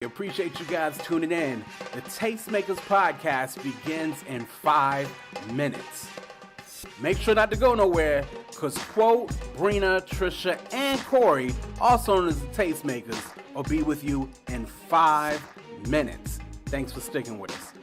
Appreciate you guys tuning in. The Tastemakers podcast begins in 5 minutes. Make sure not to go nowhere, because Quote, Brina, Trisha, and Corey, also known as the Tastemakers, will be with you in 5 minutes. Thanks for sticking with us.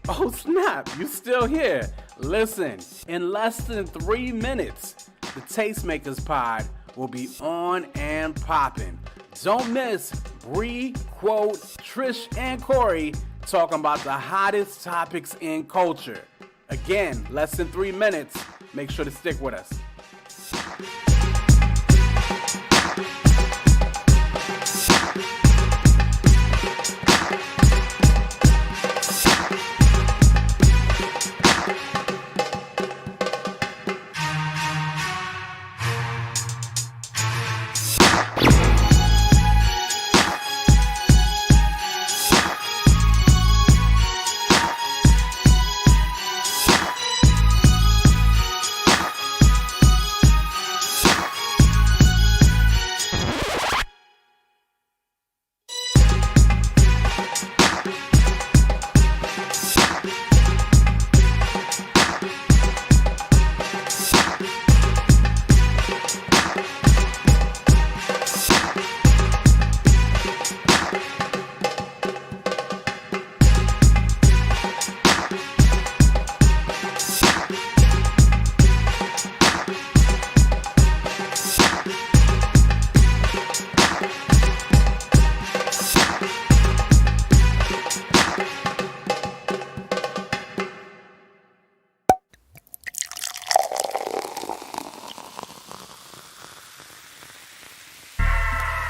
Oh snap, you still here. Listen, in less than 3 minutes, the Tastemakers pod will be on and popping. Don't miss Bree, Quote, Trish, and Corey talking about the hottest topics in culture. Again, less than 3 minutes. Make sure to stick with us.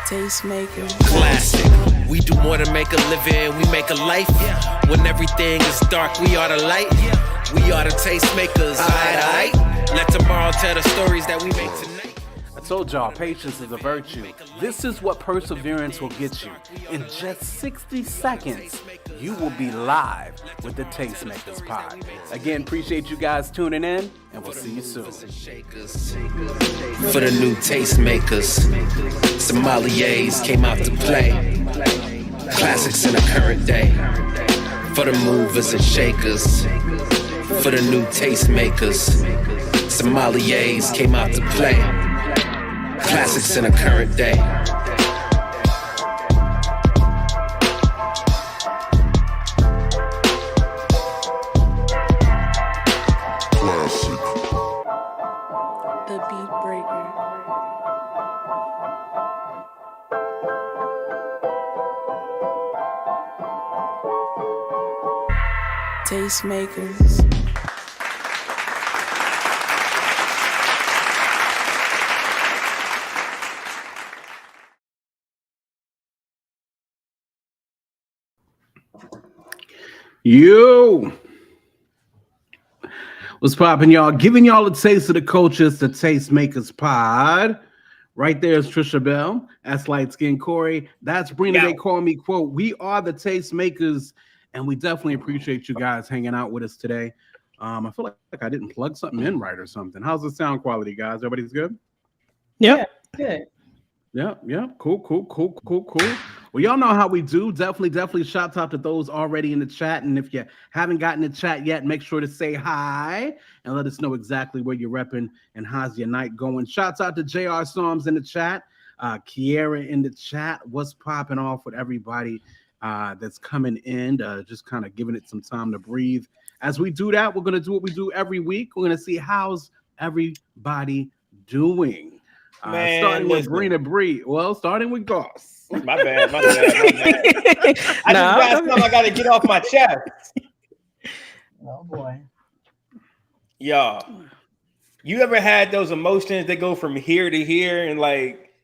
Tastemakers. Classic. We do more than make a living, we make a life. When everything is dark, we are the light. We are the tastemakers. Aight. Let tomorrow tell the stories that we make tonight. I told y'all, patience is a virtue. This is what perseverance will get you. In just 60 seconds, you will be live with the Tastemakers pod. Again, appreciate you guys tuning in, and we'll see you soon. For the new tastemakers, sommeliers came out to play. Classics in the current day. For the movers and shakers. For the new tastemakers, sommeliers came out to play. Classics in the current day. The Beat Breaker. Tastemakers. You. What's poppin', y'all? Giving y'all a taste of the culture. It's the Tastemakers pod. Right there is Trisha Bell. That's Light Skin Corey. That's Brina. They call me, quote, we are the Tastemakers, and we definitely appreciate you guys hanging out with us today. I feel like I didn't plug something in right or something. How's the sound quality, guys? Everybody's good? Yep. Yeah, good. Yeah. Cool. Well, y'all know how we do. Definitely shout out to those already in the chat. And if you haven't gotten the chat yet, make sure to say hi and let us know exactly where you're repping and how's your night going. Shouts out to JR Storms in the chat, Kiera in the chat. What's popping off with everybody that's coming in? Just kind of giving it some time to breathe. As we do that, we're going to do what we do every week. We're going to see how's everybody doing. Starting with Brina Bree. Well, starting with Goss. My bad. I just got something I got to get off my chest. Oh boy. Y'all, you ever had those emotions that go from here to here and like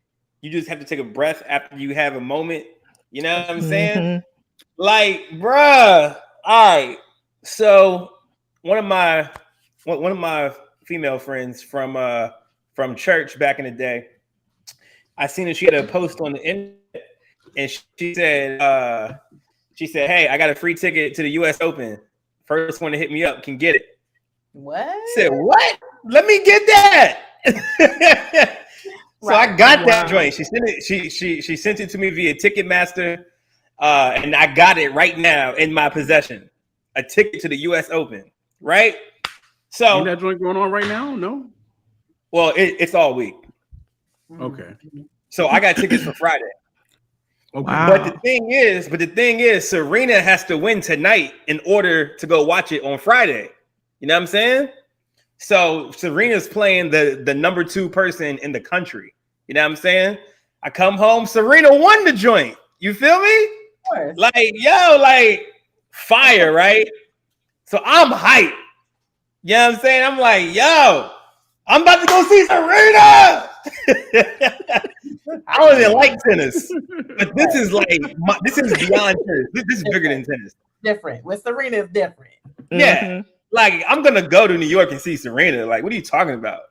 you just have to take a breath after you have a moment? You know what I'm saying? Like, bruh. All right. So one of my female friends from church back in the day, I seen that she had a post on the internet, and she said, "Hey, I got a free ticket to the U.S. Open. First one to hit me up can get it." What? I said, "What? Let me get that." So I got that joint. She sent it. She sent it to me via Ticketmaster, and I got it right now in my possession. A ticket to the U.S. Open, right? So ain't that joint going on right now? No. Well, it's all week. Okay. So I got tickets for Friday. Okay. Wow. But the thing is, Serena has to win tonight in order to go watch it on Friday. You know what I'm saying? So Serena's playing the number 2 person in the country. You know what I'm saying? I come home, Serena won the joint. You feel me? Of course. Like fire, right? So I'm hyped. You know what I'm saying? I'm like, yo, I'm about to go see Serena. I don't even like tennis, but this is beyond tennis. This is bigger than tennis. Different. With Serena, it's different. Yeah, like I'm gonna go to New York and see Serena. Like, what are you talking about?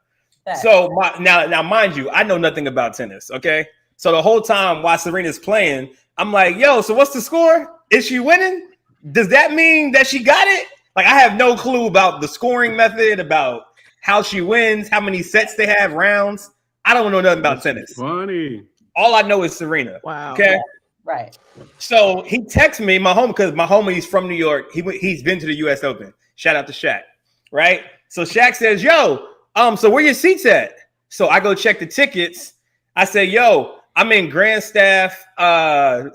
Fact. So now, mind you, I know nothing about tennis. Okay, so the whole time while Serena's playing, I'm like, yo, so what's the score? Is she winning? Does that mean that she got it? Like, I have no clue about the scoring method, about how she wins, how many sets they have, rounds. I don't know nothing about tennis. Funny. All I know is Serena. Wow. Okay. Right. So he texts me, because my homie's from New York. He's been to the U.S. Open. Shout out to Shaq. Right. So Shaq says, yo, so where your seats at? So I go check the tickets. I say, yo, I'm in Grandstaff,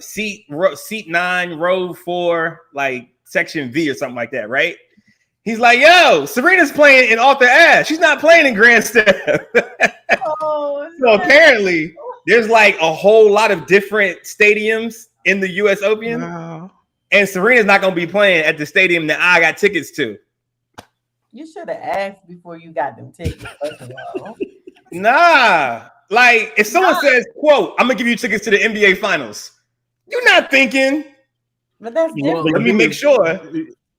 seat 9, row 4, like section V or something like that. Right. He's like, yo, Serena's playing in Arthur Ashe. She's not playing in Grandstaff. Oh, so apparently there's like a whole lot of different stadiums in the U.S. Open. Wow. And Serena's not going to be playing at the stadium that I got tickets to. you should have asked before you got them tickets. First of all. Nah. Like, if someone says, quote, I'm going to give you tickets to the NBA Finals, you're not thinking. But that's different. Let me make sure.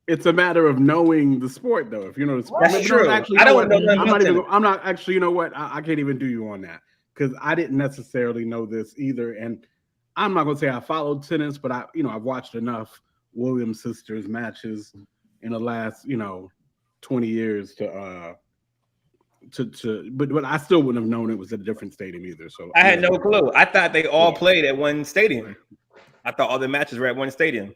It's a matter of knowing the sport, though. If you know the sport, That's true. Actually, I don't know. I'm not actually. You know what? I can't even do you on that because I didn't necessarily know this either. And I'm not gonna say I followed tennis, but I've watched enough Williams sisters matches in the last 20 years to but I still wouldn't have known it was at a different stadium either. So I had no clue. I thought they all played at one stadium. I thought all the matches were at one stadium.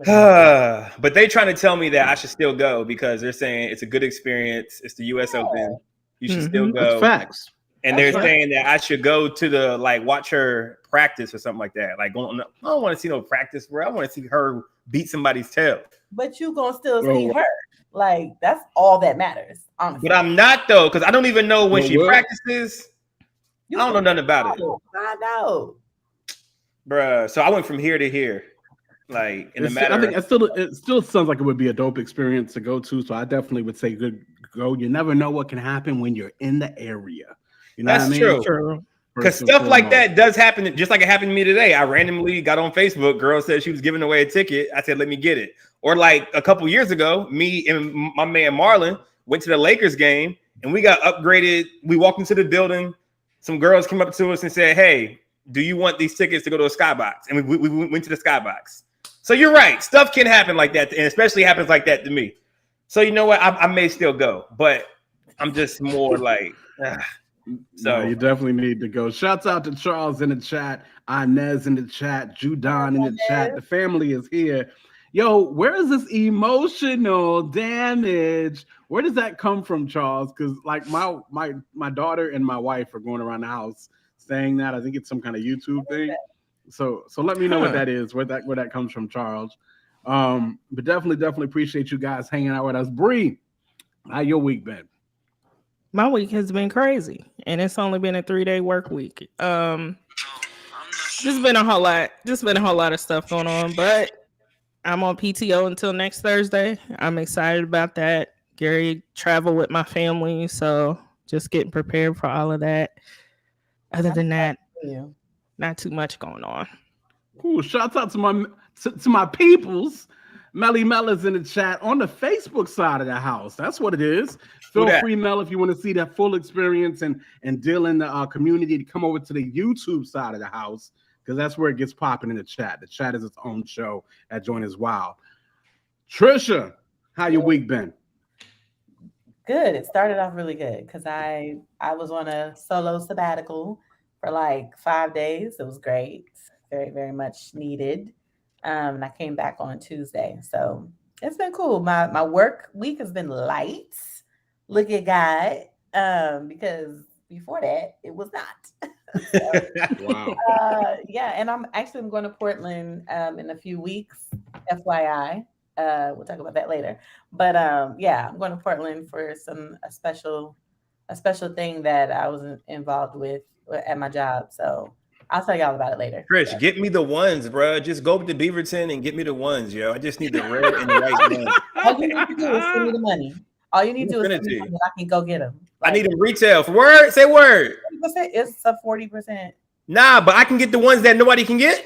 Yeah, but they trying to tell me that I should still go because they're saying it's a good experience. It's the U.S. Open. You should still go. That's facts. And they're saying that I should go to the watch her practice or something like that. Like, I don't want to see no practice, bro. I want to see her beat somebody's tail. But you gonna still see her. Like, that's all that matters, honestly. But I'm not though, because I don't even know when she practices. I don't know nothing about it. I know, bruh. So I went from here to here. Like in the matter, I think it still sounds like it would be a dope experience to go to. So I definitely would say good go. You never know what can happen when you're in the area. You know that's what I mean? true. Because stuff like that does happen, just like it happened to me today. I randomly got on Facebook. Girl said she was giving away a ticket. I said, let me get it. Or like a couple years ago, me and my man Marlon went to the Lakers game and we got upgraded. We walked into the building. Some girls came up to us and said, hey, do you want these tickets to go to a skybox? And we went to the skybox. So you're right. Stuff can happen like that. And especially happens like that to me. So you know what? I may still go, but I'm just more like, So no, you definitely need to go. Shouts out to Charles in the chat, Inez in the chat, Judon in the chat. The family is here. Yo, where is this emotional damage? Where does that come from, Charles? Because like my daughter and my wife are going around the house saying that. I think it's some kind of YouTube thing. So let me know what that is, where that comes from, Charles. But definitely appreciate you guys hanging out with us. Bree, how your week been? My week has been crazy, and it's only been a 3-day work week. Just been a whole lot of stuff going on, but I'm on PTO until next Thursday. I'm excited about that. Gary traveled with my family, so just getting prepared for all of that. Other than that, not too much going on. Cool. Shouts out to my peoples. Melly Mella's in the chat on the Facebook side of the house. That's what it is. Feel free, Mel, if you want to see that full experience and deal in the community, to come over to the YouTube side of the house, because that's where it gets popping in the chat. The chat is its own show at Join Is Wild. Trisha, how your week been? Good. It started off really good because I was on a solo sabbatical for like 5 days. It was great. Very, very much needed. And I came back on Tuesday. So it's been cool. My work week has been light. Look at God. Because before that, it was not. So, wow. And I'm going to Portland in a few weeks. FYI. We'll talk about that later. But I'm going to Portland for a special thing that I was involved with at my job. So I'll tell y'all about it later. Chris, get me the ones, bro. Just go to Beaverton and get me the ones, yo. I just need the red and the white ones. All you need to do is send me the money. All you need to do is send me the money. I can go get them. I need them retail. For word, say word. 40%. It's a 40%. Nah, but I can get the ones that nobody can get.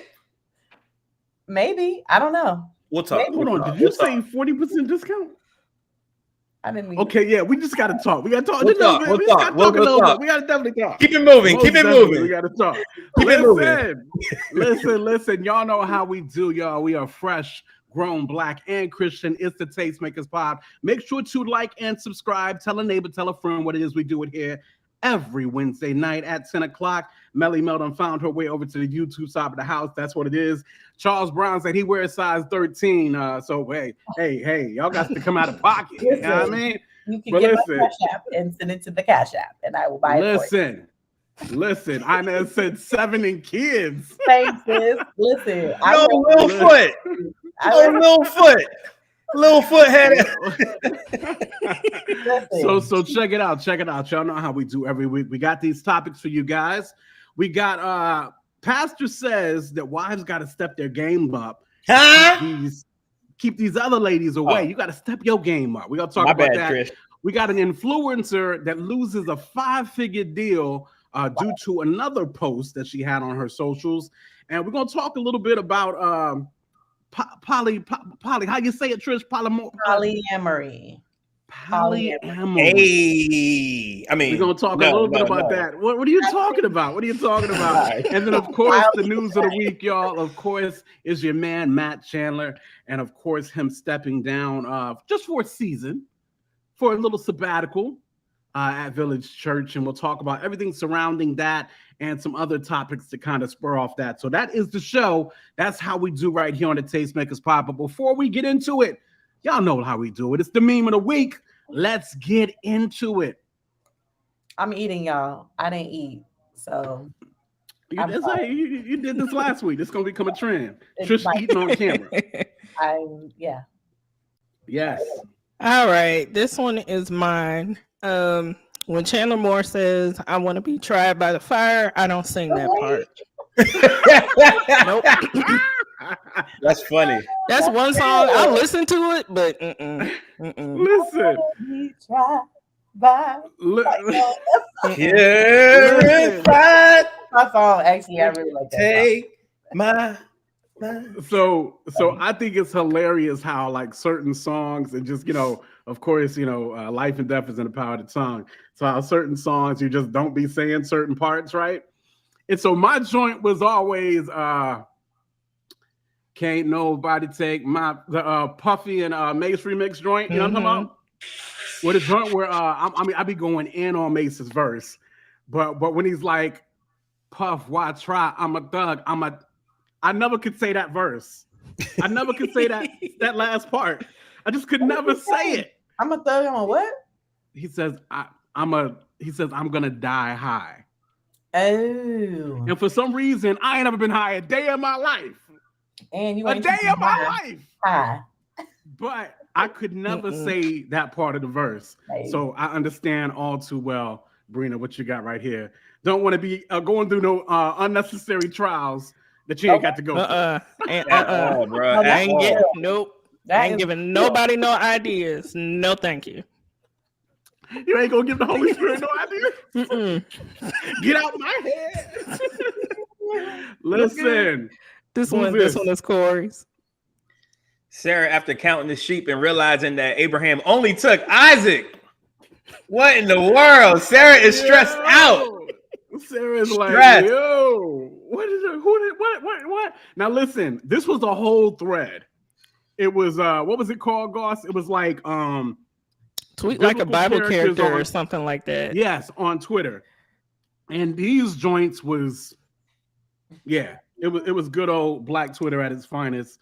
Maybe. I don't know. We'll talk. Hold on. Did you say 40% discount? I didn't mean. Okay, yeah, we just got to talk. We got to talk. We'll talk. We got to definitely talk. Keep it moving. Keep it moving. We got to talk. Listen. Y'all know how we do, y'all. We are fresh, grown, Black, and Christian. It's the Tastemakers Pod. Make sure to like and subscribe. Tell a neighbor, tell a friend what it is we do it here every Wednesday night at 10 o'clock. Melly Meldon found her way over to the YouTube side of the house. That's what it is. Charles Brown said he wears size 13. So hey, y'all got to come out of pocket. You know what I mean? You can get my Cash App and send it to the Cash App, and I will buy it for you. Listen, I said 7 and kids. Thanks, sis. Listen. Little foot. Little foot had it. So check it out. Y'all know how we do every week. We got these topics for you guys. We got Pastor says that wives got to step their game up. Keep these other ladies away. You got to step your game up. We're gonna talk about that. Chris. We got an influencer that loses a 5-figure deal due to another post that she had on her socials, and we're gonna talk a little bit about poly. How you say it, Trish? Polyamory. Hey, I mean, we're gonna talk a little bit about that. What are you talking about? And then, of course, the news of the week, y'all. Of course, is your man Matt Chandler, and of course, him stepping down just for a season, for a little sabbatical at Village Church, and we'll talk about everything surrounding that and some other topics to kind of spur off that. So that is the show. That's how we do right here on the Tastemakers Pod. But before we get into it, y'all know how we do it. It's the meme of the week. Let's get into it. I'm eating, y'all. I didn't eat, so you did this last week. It's gonna become a trend. Trish eating on camera. Yes. All right, this one is mine. When Chandler Moore says, "I want to be tried by the fire," I don't sing that part. Nope. That's funny. That's one song I listen to it, but Listen. Bye. Yeah, My song. Actually, I really like that take my. So I think it's hilarious how like certain songs and just of course life and death is in the power of the tongue. So how certain songs you just don't be saying certain parts, right? And so my joint was always can't nobody take the Puffy and Mace remix joint. You know what I'm talking about? With a joint where I be going in on Mace's verse, but when he's like, Puff, why try? I'm a thug. I never could say that verse. I never could say that last part. I just could never say it. I'm a thug. I'm a what? He says I'm gonna die high. Oh. And for some reason, I ain't never been high a day in my life. And you a day of my life. High. But I could never say that part of the verse. Right. So I understand all too well, Brina, what you got right here. Don't want to be going through no unnecessary trials that you ain't got to go through. Bro. I ain't getting I ain't giving nobody no ideas. No, thank you. You ain't gonna give the Holy Spirit no ideas. Get out my head. Listen, this one is Corey's. Sarah, after counting the sheep and realizing that Abraham only took Isaac. What in the world? Sarah is stressed out. Sarah's like, yo, what is it? What? Now listen, this was a whole thread. It was what was it called, Goss? It was like tweet like a Bible character or something like that. Yes, on Twitter. And these joints was it was good old Black Twitter at its finest.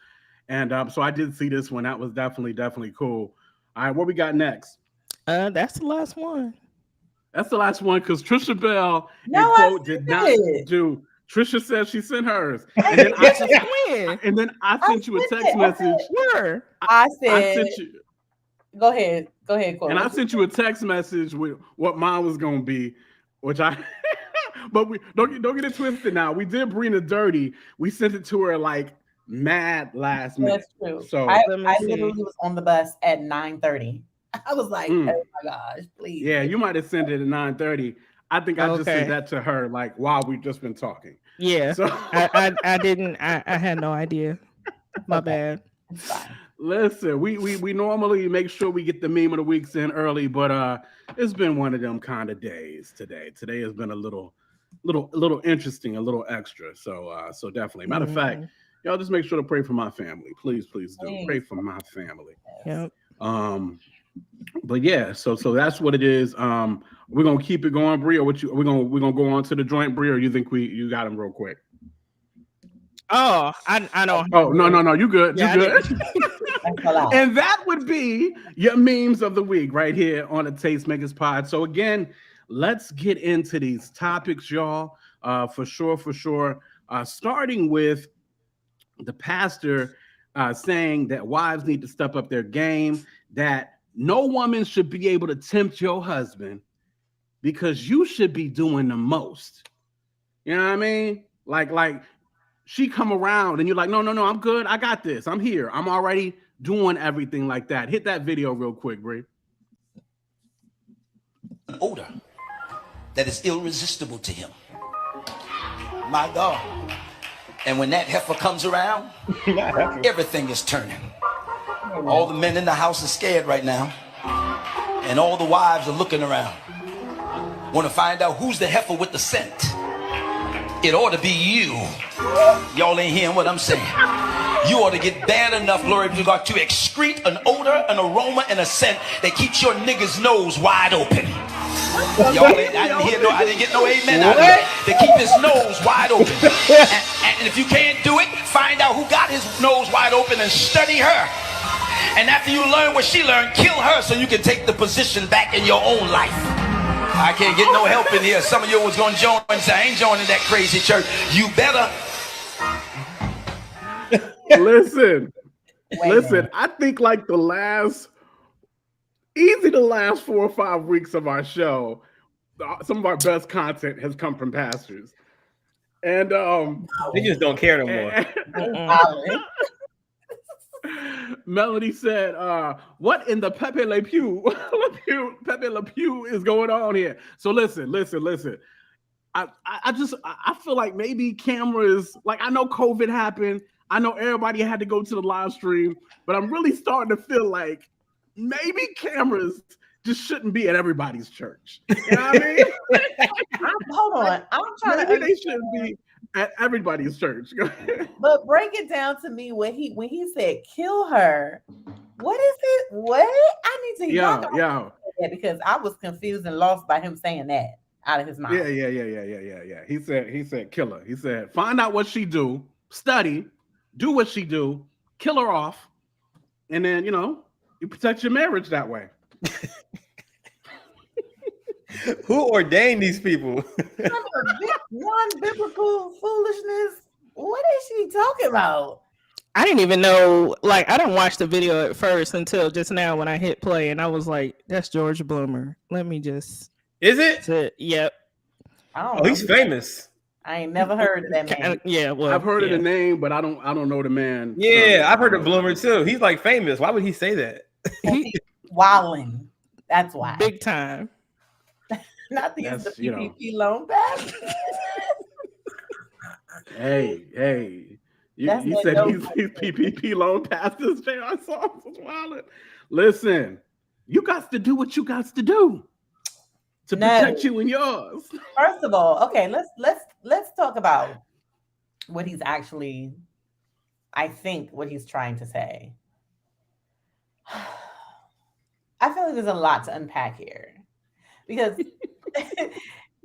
And so I did see this one. That was definitely cool. All right, what we got next? That's the last one. That's the last one because Trisha Bell did not do. Trisha said she sent hers, and then I sent you a text message. Sure. I sent you. Go ahead, Corey. And I sent you a text message with what mine was gonna be, which I. But we don't get it twisted. Now we did Brina dirty. We sent it to her like mad last minute. That's true. So I literally was on the bus at 9:30. I was like, oh my gosh, please. Yeah, you might have sent it at 9:30. I think I just sent that to her like while we've just been talking. Yeah. So I didn't. I had no idea. My bad. It's fine. Listen, we normally make sure we get the meme of the weeks in early, but it's been one of them kind of days today. Today has been a little interesting, a little extra. So definitely. Matter of fact, y'all just make sure to pray for my family. Please do. Pray for my family. Yep. But yeah, so that's what it is. We're gonna keep it going, Bree, or we're gonna go on to the joint, Bree, or you think you got him real quick? Oh, I know. Oh no, you good. You good. And that would be your memes of the week right here on the Tastemakers Pod. So again, let's get into these topics, y'all. For sure. Starting with the pastor saying that wives need to step up their game, that no woman should be able to tempt your husband because you should be doing the most. You know what I mean? Like she come around and you're like, no, I'm good. I got this. I'm here. I'm already doing everything like that. Hit that video real quick, Brie. An odor that is irresistible to him. My God. And when that heifer comes around, everything is turning. All the men in the house are scared right now. And all the wives are looking around. Want to find out who's the heifer with the scent. It ought to be you. Y'all ain't hearing what I'm saying. You ought to get bad enough, glory to God, to excrete an odor, an aroma, and a scent that keeps your nigga's nose wide open. Y'all ain't, I didn't get no amen out of it. To keep his nose wide open. And if you can't do it, find out who got his nose wide open and study her. And after you learn what she learned, kill her so you can take the position back in your own life. I can't get no help in here. Some of you was going to join and say, I ain't joining that crazy church. You better. Listen, I think like the last 4 or 5 weeks of our show, some of our best content has come from pastors. And they just don't care no more. Melody said, what in the Pepe Le Pew, Pepe Le Pew is going on here? So listen. I feel like maybe cameras, like I know COVID happened. I know everybody had to go to the live stream, but I'm really starting to feel like maybe cameras just shouldn't be at everybody's church. You know what I mean? Hold on. I'm trying maybe they shouldn't be at everybody's church. But break it down to me when he said kill her. What is it? What? I need to Yeah. Because I was confused and lost by him saying that out of his mouth. Yeah. He said kill her. He said find out what she do, study, do what she do, kill her off, and then you protect your marriage that way. Who ordained these people? Non-biblical foolishness. What is she talking about? I didn't even know. Like, I didn't watch the video at first until just now when I hit play, and I was like, "That's George Bloomer." Let me just. Is it? Yep. Oh, he's famous. I ain't never heard of that man. Yeah, well, I've heard of the name, but I don't know the man. Yeah, I've heard of Bloomer too. He's like famous. Why would he say that? Wilding. That's why. Big time. Not the PPP loan pass. Hey. You said he's PPP loan passes. JR Songs was wilding. Listen, you got to do what you got to do to protect you and yours. First of all, okay, let's talk about what he's actually, I think what he's trying to say. I feel like there's a lot to unpack here. Because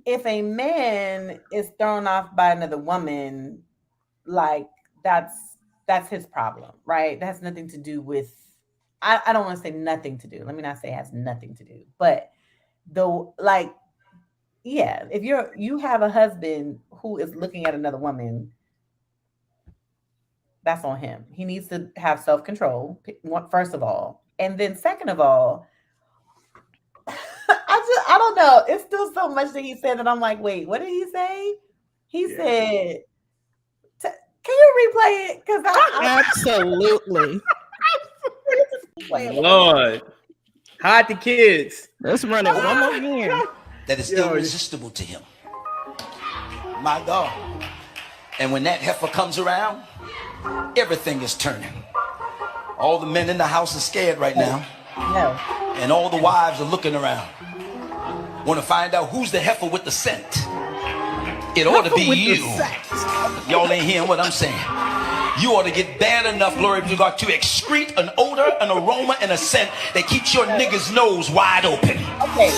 if a man is thrown off by another woman, like that's his problem, right? That has nothing to do with, I don't want to say nothing to do. Let me not say it has nothing to do, but if you have a husband who is looking at another woman, that's on him. He needs to have self-control, first of all. And then second of all, I don't know. It's still so much that he said that I'm like, wait, what did he say? He said, can you replay it? Because Absolutely. Lord. Hide the kids. Let's run it one more again. That is irresistible to him. My God. And when that heifer comes around, everything is turning. All the men in the house are scared right now. No. And all the wives are looking around. Want to find out who's the heifer with the scent. It ought to be you. Y'all ain't hearing what I'm saying. You ought to get bad enough, glory to God, to excrete an odor, an aroma, and a scent that keeps your nigga's nose wide open. Okay.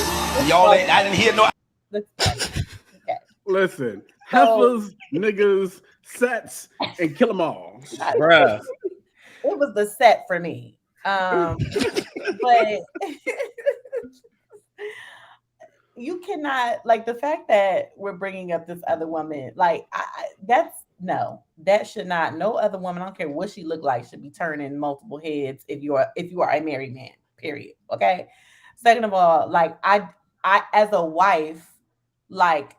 Y'all ain't, I didn't hear no. Okay. Listen, heifers, niggas, sets, and kill them all. Bruh. It was the set for me. But you cannot, like, the fact that we're bringing up this other woman, like, that should not, no other woman, I don't care what she look like, should be turning multiple heads if you are a married man, period. Okay. Second of all, like, I as a wife, like,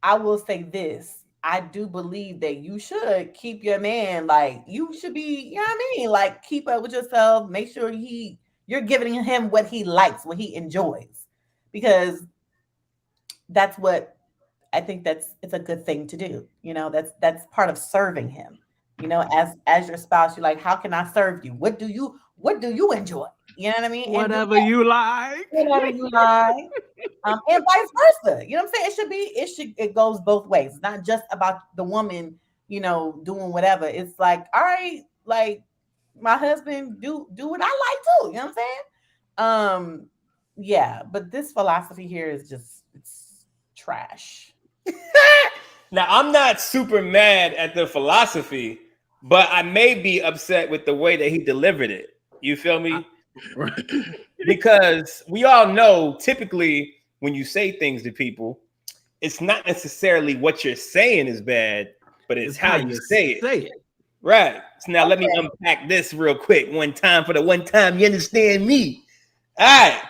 I will say this. I do believe that you should keep your man, like, you should be, you know what I mean? Like, keep up with yourself, make sure you're giving him what he likes, what he enjoys. Because that's what I think it's a good thing to do. You know, that's part of serving him. You know, as your spouse, you're like, how can I serve you? What do you enjoy? You know what I mean? Whatever you like. Whatever you like. And vice versa. You know what I'm saying? It goes both ways. It's not just about the woman, you know, doing whatever. It's like, all right, like, my husband do what I like too. You know what I'm saying? Yeah, but this philosophy here is just, it's trash. Now, I'm not super mad at the philosophy, but I may be upset with the way that he delivered it. You feel me? Because we all know, typically, when you say things to people, it's not necessarily what you're saying is bad, but it's how you say it. Right. So now let me unpack this real quick. One time, you understand me. All right.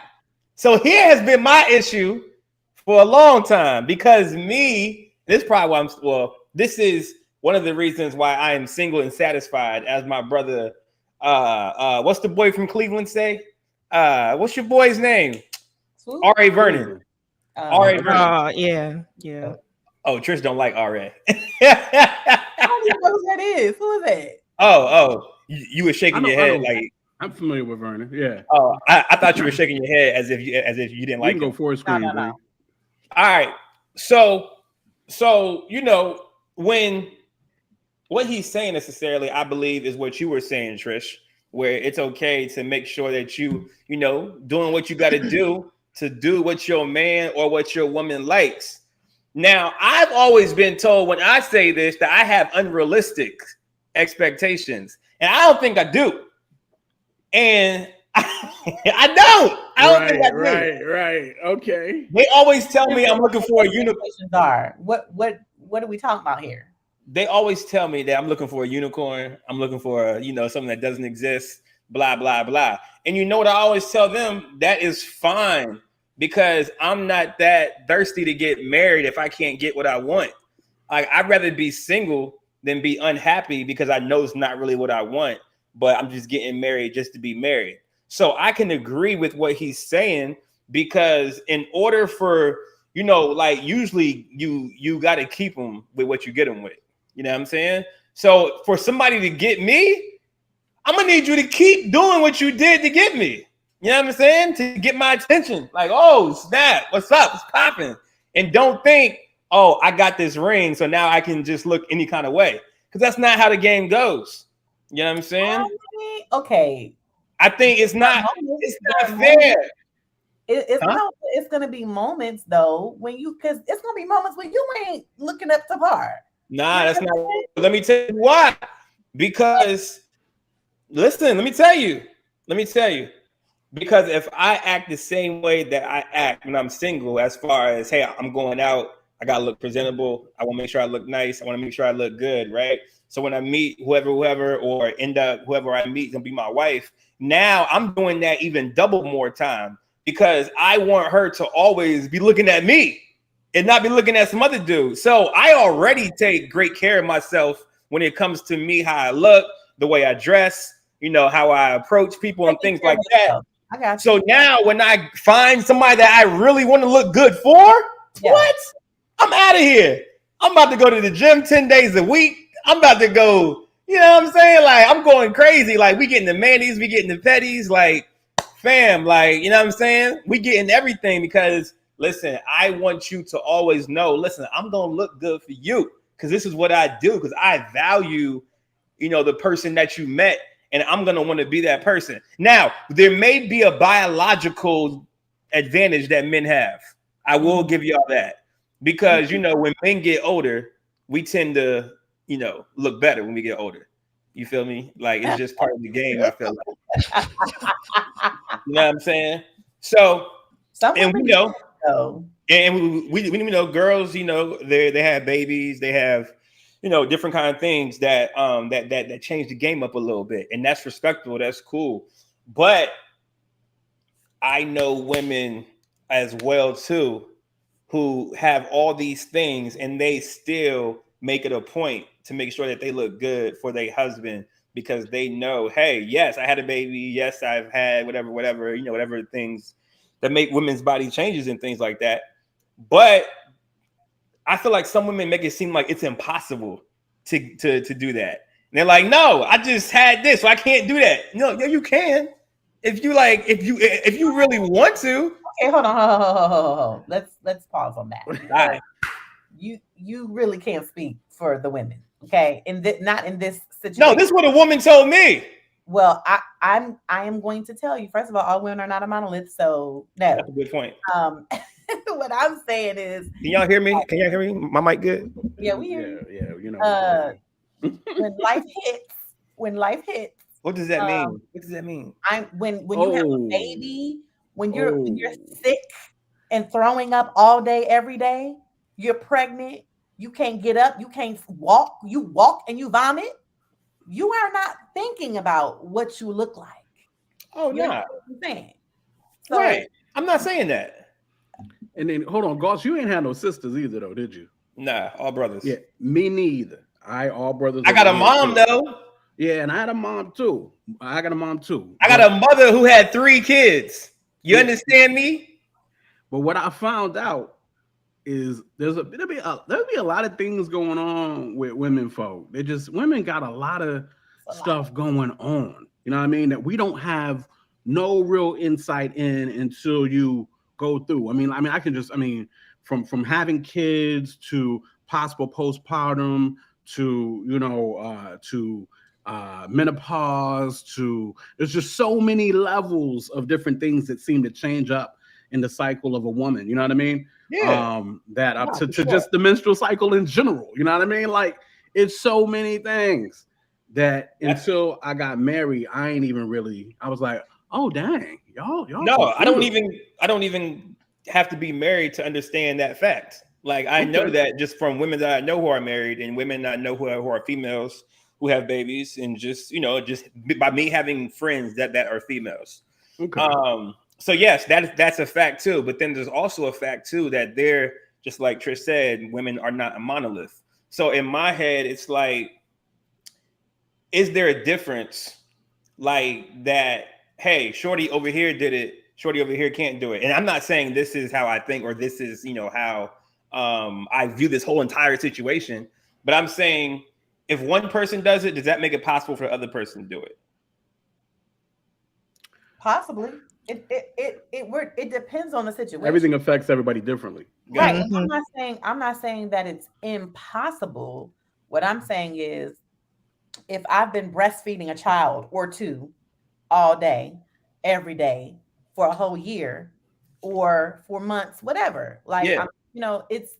So here has been my issue for a long time, because this is one of the reasons why I am single and satisfied, as my brother what's the boy from Cleveland say? What's your boy's name? Swoop? R.A. Vernon. R.A. Vernon. Yeah. Oh, Trish don't like R.A. I don't even know who that is. Who is that? Oh, you were shaking your head like I'm familiar with Vernon. Yeah. Oh, I thought you were shaking your head as if you didn't like him. Go for a screen. No. All right. So you know, when what he's saying necessarily, I believe, is what you were saying, Trish, where it's okay to make sure that you know, doing what you got to do what your man or what your woman likes. Now, I've always been told when I say this that I have unrealistic expectations, and I don't think I do. And I don't think I do. Right. Okay. They always tell me I'm looking for a unicorn. What are we talking about here? They always tell me that I'm looking for a unicorn. I'm looking for something that doesn't exist. Blah blah blah. And you know what I always tell them? That is fine, because I'm not that thirsty to get married if I can't get what I want. Like, I'd rather be single than be unhappy because I know it's not really what I want, but I'm just getting married just to be married. So I can agree with what he's saying, because in order for, like, usually you got to keep them with what you get them with. You know what I'm saying? So for somebody to get me, I'm going to need you to keep doing what you did to get me. You know what I'm saying? To get my attention. Like, oh, snap. What's up? What's popping? And don't think, oh, I got this ring, so now I can just look any kind of way. Because that's not how the game goes. You know what I'm saying? Okay. I think it's not fair. It's going to be moments, though, because it's going to be moments when you ain't looking up to par. Nah, that's not. Let me tell you why. Because, listen, let me tell you. Because if I act the same way that I act when I'm single, as far as, hey, I'm going out, I got to look presentable. I want to make sure I look nice. I want to make sure I look good, right? So when I meet whoever, or end up whoever I meet is going to be my wife, now I'm doing that even double more time, because I want her to always be looking at me and not be looking at some other dude. So I already take great care of myself when it comes to me, how I look, the way I dress, how I approach people and things like that. I got you. So now when I find somebody that I really want to look good for, what? I'm out of here. I'm about to go to the gym 10 days a week. I'm about to go, you know what I'm saying? Like, I'm going crazy. Like, we getting the manis, we getting the petties, like, fam, like, you know what I'm saying? We getting everything, because, listen, I want you to always know, listen, I'm going to look good for you, because this is what I do, because I value, the person that you met, and I'm going to want to be that person. Now, there may be a biological advantage that men have. I will give y'all that, because, when men get older, we tend to, look better when we get older. You feel me? Like, it's just part of the game, I feel like. You know what I'm saying? So, and we know, and we know girls, they have babies, they have, different kind of things that that change the game up a little bit, and that's respectable. That's cool. But I know women as well too, who have all these things, and they still make it a point to make sure that they look good for their husband, because they know, hey, yes, I had a baby. Yes, I've had whatever, whatever things that make women's body changes and things like that. But I feel like some women make it seem like it's impossible to do that. And they're like, no, I just had this, so I can't do that. No, you can. If you really want to. Okay, hold on. Let's pause on that. All right. You really can't speak for the women, okay? Not in this situation. No, this is what a woman told me. Well, I am going to tell you. First of all wemen are not a monolith, so no. That's a good point. What I'm saying is, can y'all hear me? My mic good? Yeah, we hear you. Yeah, when life hits. What does that mean? What does that mean? When you have a baby, when you're sick and throwing up all day, every day, you're pregnant, you can't get up, you can't walk, you walk and you vomit. You are not thinking about what you look like. Oh, you're not. saying. So, right. I'm not saying that. And then hold on, Goss, you ain't had no sisters either, though, did you? Nah, all brothers. Yeah, me neither. All brothers. I got a mom though. Yeah, and I had a mom too. I got a mom too. I got a mother who had 3 kids. You understand me? But what I found out is there'll be a lot of things going on with women folk. Women got a lot of stuff going on. You know what I mean? That we don't have no real insight in until you go through. From having kids to possible postpartum to menopause to there's just so many levels of different things that seem to change up in the cycle of a woman. You know what I mean? Yeah. Just the menstrual cycle in general. You know what I mean? Like it's so many things that until I got married, I ain't even really. I was like, oh dang, y'all. No, I don't even have to be married to understand that fact. Like I know that just from women that I know who are married and women I know who are females who have babies, and just by me having friends that are females. Okay. So yes, that's a fact too. But then there's also a fact too that they're just like Trish said, women are not a monolith. So in my head, it's like, is there a difference like that? Hey, shorty over here did it. Shorty over here can't do it. And I'm not saying this is how I think or this is how I view this whole entire situation. But I'm saying if one person does it, does that make it possible for the other person to do it? Possibly. It depends on the situation. Everything affects everybody differently. Right. Mm-hmm. I'm not saying that it's impossible. What I'm saying is if I've been breastfeeding a child or two all day, every day for a whole year or for months, whatever. Like it's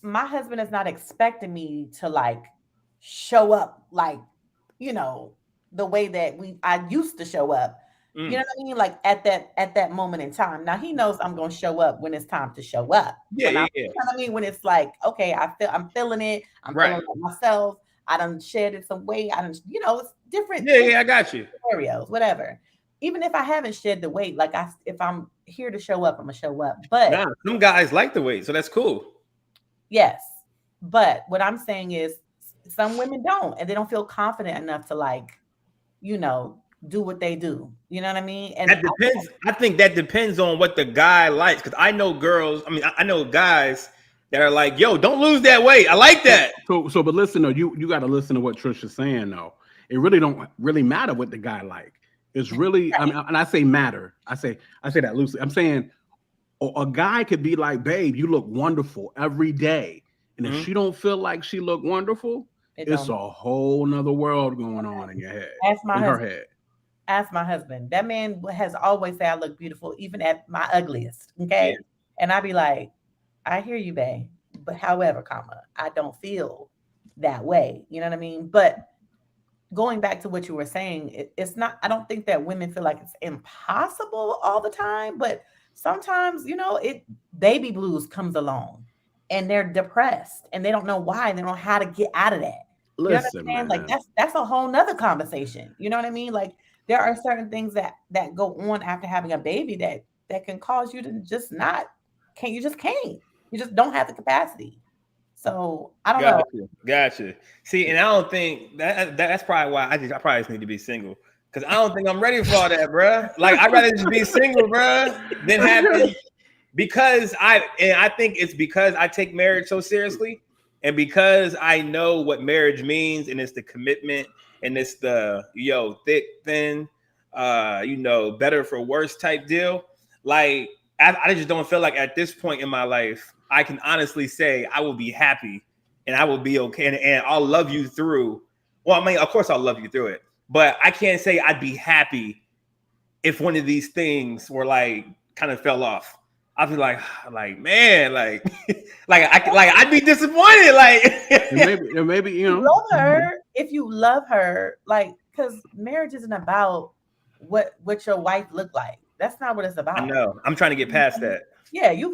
my husband is not expecting me to like show up like, the way that I used to show up. You know what I mean? Like at that moment in time. Now he knows I'm gonna show up when it's time to show up. You know what I mean? When it's like, okay, I'm feeling it. I'm feeling like myself. I done shedded some weight. It's different. Yeah, I got you. Scenarios, whatever. Even if I haven't shed the weight, like if I'm here to show up, I'm gonna show up. But some guys like the weight, so that's cool. Yes, but what I'm saying is some women don't, and they don't feel confident enough to like, do what they do. You know what I mean? And that depends. I think that depends on what the guy likes. Because I know girls. I mean, I know guys that are like, "Yo, don't lose that weight. I like that." So, but listen though, you got to listen to what Trish is saying though. It really don't really matter what the guy like. It's really, I mean, and I say matter. I say that loosely. I'm saying a guy could be like, "Babe, you look wonderful every day," and if she don't feel like she look wonderful, it's a whole nother world going on in your head. Her head. Ask my husband. That man has always said I look beautiful, even at my ugliest. Okay. Yeah. And I'd be like, I hear you, babe. But however, I don't feel that way. You know what I mean? But going back to what you were saying, it's not, I don't think that women feel like it's impossible all the time, but sometimes, baby blues comes along and they're depressed and they don't know why. And they don't know how to get out of that. Listen, man. Like that's a whole nother conversation. You know what I mean? Like, there are certain things that go on after having a baby that can cause you to just you just don't have the capacity. So I don't know. Gotcha. See, and I don't think that's probably why I probably just need to be single. Because I don't think I'm ready for all that, bro. Like I'd rather just be single, bro, than have because I think it's because I take marriage so seriously, and because I know what marriage means, and it's the commitment. And it's the thick, thin, better for worse type deal. Like I just don't feel like at this point in my life, I can honestly say I will be happy and I will be okay and I'll love you through. Well, I mean, of course I'll love you through it, but I can't say I'd be happy if one of these things were like kind of fell off. I'd be like, man, like I'd be disappointed. Like maybe if you love her, like, because marriage isn't about what your wife looked like. That's not what it's about. I know. I'm trying to get past that. Yeah, you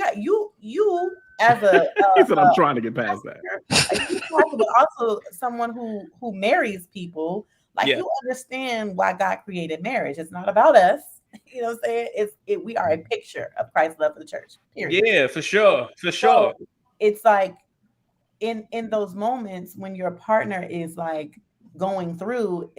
as a he said I'm trying to get past that. But also someone who marries people, like you understand why God created marriage. It's not about us. You know what I'm saying? We are a picture of Christ's love for the church. Period. Yeah, for sure. So it's like in those moments when your partner is like going through,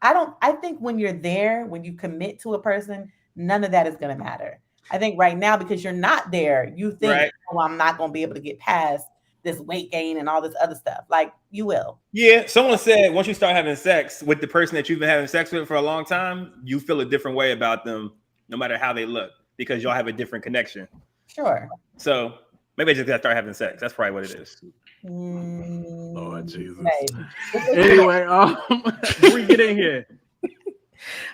I think when you're there, when you commit to a person, none of that is going to matter. I think right now, because you're not there, you think, Right. oh, I'm not going to be able to get past this weight gain and all this other stuff. Like, you will. Yeah, someone said once you start having sex with the person that you've been having sex with for a long time, you feel a different way about them, no matter how they look, because y'all have a different connection. Sure. So maybe I just gotta start having sex. That's probably what it is. Lord Jesus. Maybe. Anyway, we get in here.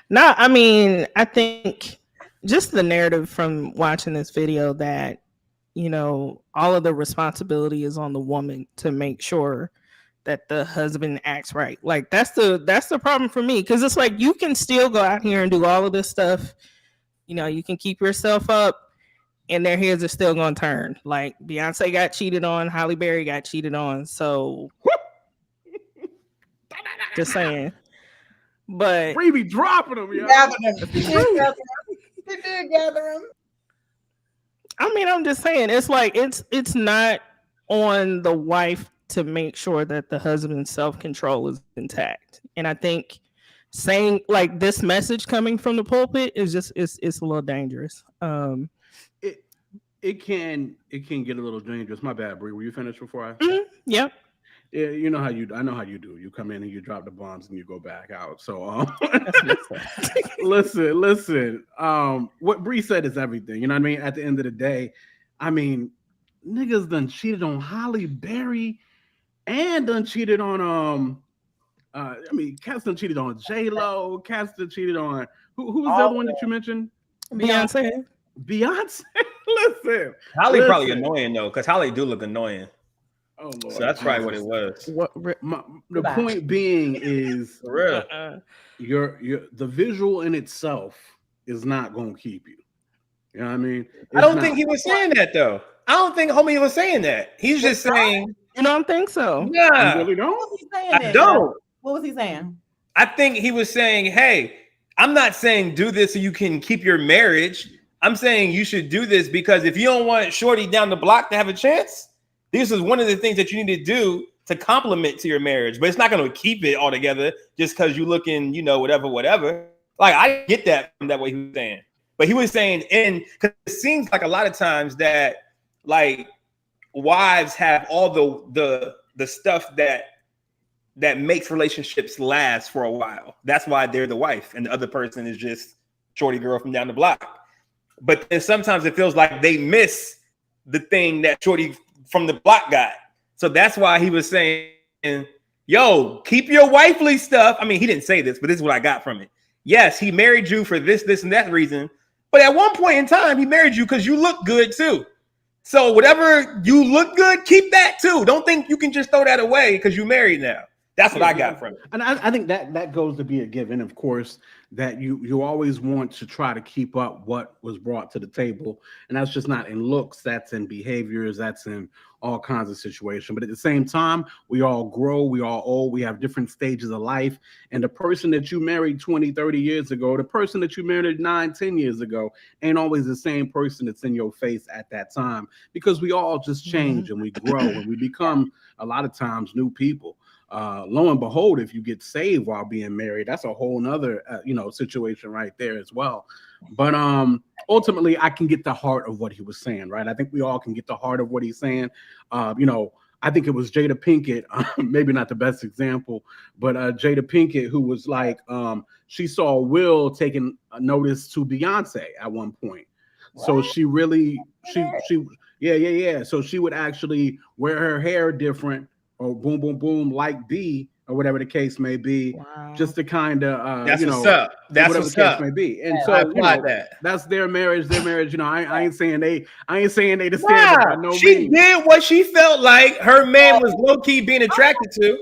No, I mean, I think just the narrative from watching this video that, you know, all of the responsibility is on the woman to make sure that the husband acts right. Like that's the problem for me, because it's like you can still go out here and do all of this stuff. You know, you can keep yourself up, and their heads are still going to turn. Like Beyonce got cheated on, Halle Berry got cheated on. So just saying. But we be dropping them, yo. They did gather them. I mean, I'm just saying, it's like it's not on the wife to make sure that the husband's self-control is intact. And I think saying like this message coming from the pulpit is just it's a little dangerous. It can get a little dangerous. My bad, Bree. Were you finished before I? Yep. Yeah, you know how you. I know how you do. You come in and you drop the bombs and you go back out. So, listen. What Bree said is everything. You know what I mean? At the end of the day, I mean, niggas done cheated on Halle Berry and done cheated on Cass done cheated on J-Lo. Cass done cheated on who was the other one that you mentioned? Beyonce. Listen, Halle probably annoying though, because Halle do look annoying. Oh Lord, so that's probably what it was. The point being is, for real, the visual in itself is not going to keep you. You know what I mean? I don't think he was saying that though. I don't think homie was saying that. He's just saying, you don't think so? Yeah, you really don't. What was he saying? I don't. What was he saying? I think he was saying, hey, I'm not saying do this so you can keep your marriage. I'm saying you should do this because if you don't want Shorty down the block to have a chance, this is one of the things that you need to do to complement to your marriage. But it's not going to keep it all together just because you're looking, you know, whatever. Like, I get that from that way he was saying. But he was saying, and because it seems like a lot of times that, like, wives have all the stuff that makes relationships last for a while. That's why they're the wife, and the other person is just Shorty girl from down the block. But then sometimes it feels like they miss the thing that Shorty from the block got. So that's why he was saying, yo, keep your wifely stuff. I mean, he didn't say this, but this is what I got from it. Yes, he married you for this, and that reason. But at one point in time, he married you because you look good too. So whatever you look good, keep that too. Don't think you can just throw that away because you're married now. That's what I got from it. And I think that goes to be a given. Of course, that you always want to try to keep up what was brought to the table. And that's just not in looks, that's in behaviors, that's in all kinds of situations. But at the same time, we all grow, we all old, we have different stages of life. And the person that you married 20, 30 years ago, the person that you married 9, 10 years ago, ain't always the same person that's in your face at that time, because we all just change and we grow and we become a lot of times new people. Lo and behold, if you get saved while being married, that's a whole nother situation right there as well. But ultimately, I can get the heart of what he was saying, right? I think we all can get the heart of what he's saying. I think it was Jada Pinkett, maybe not the best example, but Jada Pinkett, who was like, she saw Will taking a notice to Beyonce at one point. What? So she really, yeah. So she would actually wear her hair different, or boom, boom, boom, like B, or whatever the case may be, just to kind of, that's what's up. That's whatever what's the case up. May be. And I so, that's their marriage. I ain't saying they the standard by no means. She did what she felt like her man was low key being attracted to.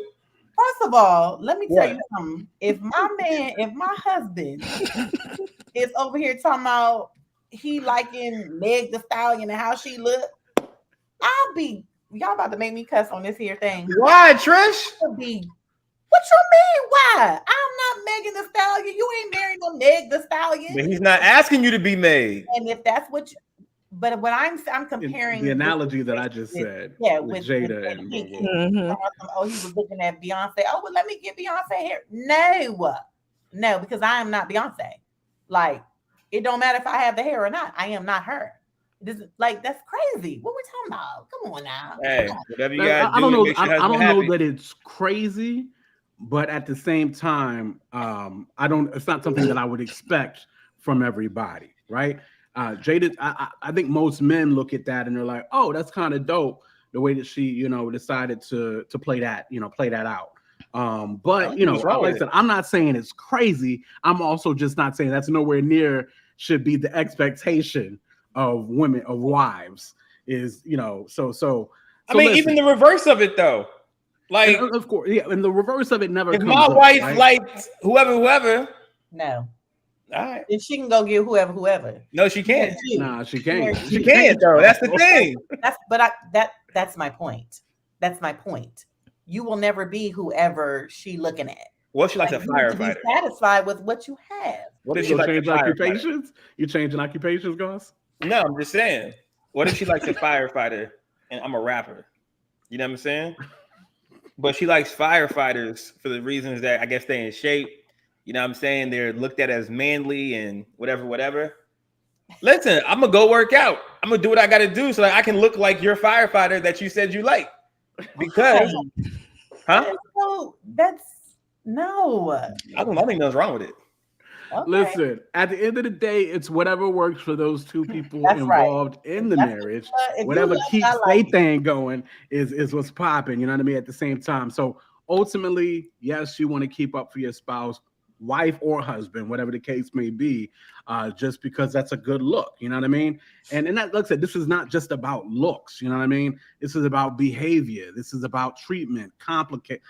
First of all, let me tell you something. If my husband is over here talking about he liking Meg the Stallion and how she look, y'all about to make me cuss on this here thing. Why, Trish? What you mean? Why? I'm not Megan the Stallion. You ain't married no Meg the Stallion. But he's not asking you to be Meg. And if that's what But what I'm comparing the analogy that I just said, with Jada and oh, he was looking at Beyonce. Oh, well, let me get Beyonce here. No, because I am not Beyonce. Like, it don't matter if I have the hair or not. I am not her. This is like, that's crazy. What we talking about? Come on now. Hey, whatever you gotta do. I don't know. I don't know that it's crazy, but at the same time, I don't. It's not something that I would expect from everybody, right? Jada, I think most men look at that and they're like, "Oh, that's kind of dope." The way that she, decided to play that, play that out. But like I said, I'm not saying it's crazy. I'm also just not saying that's nowhere near should be the expectation of women, of wives. Is so. I mean, listen, even the reverse of it though. Like, and of course, yeah, and the reverse of it never. If comes my up, wife right? liked whoever. No. All right. If she can go get whoever. No, she can't. Nah, she can't. She can't though. That's the thing. That's my point. That's my point. You will never be whoever she looking at. Well, she likes a firefighter. Be satisfied with what you have. What if she likes change occupations? You changing occupations, Goss? No, I'm just saying. What if she likes a firefighter and I'm a rapper? You know what I'm saying? But she likes firefighters for the reasons that I guess they in shape. You know what I'm saying? They're looked at as manly and whatever. Listen, I'm going to go work out. I'm going to do what I got to do so that I can look like your firefighter that you said you like. Because, no. I don't think nothing's wrong with it. Okay. Listen, at the end of the day, it's whatever works for those two people involved in the marriage. Whatever keeps their thing going is what's popping. You know what I mean? At the same time. So ultimately, yes, you want to keep up for your spouse, wife or husband, whatever the case may be, just because that's a good look. You know what I mean? And that looks at this is not just about looks. You know what I mean? This is about behavior. This is about treatment, compliments,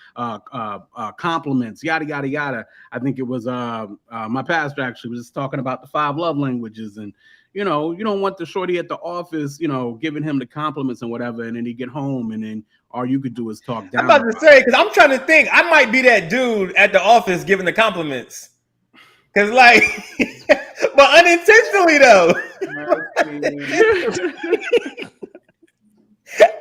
yada yada yada. I think it was my pastor actually was just talking about the 5 love languages, and you don't want the shorty at the office, giving him the compliments and whatever, and then he get home and then all you could do is talk down. I'm about to say, because I'm trying to think, I might be that dude at the office giving the compliments. Because like, but unintentionally though.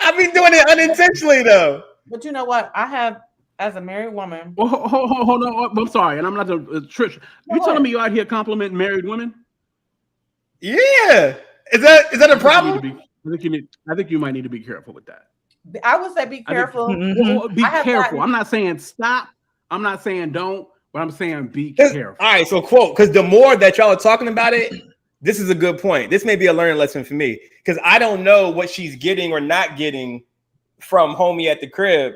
I be doing it unintentionally though. But you know what? I have, as a married woman. Well, hold on. I'm sorry, and I'm not Trish. You telling me you out here complimenting married women? Yeah. Is that a problem? I think you might need to be careful with that. I would say be careful. Be careful. I'm not saying stop. I'm not saying don't, but I'm saying be careful. All right, so quote, because the more that y'all are talking about it, this is a good point. This may be a learning lesson for me, because I don't know what she's getting or not getting from homie at the crib,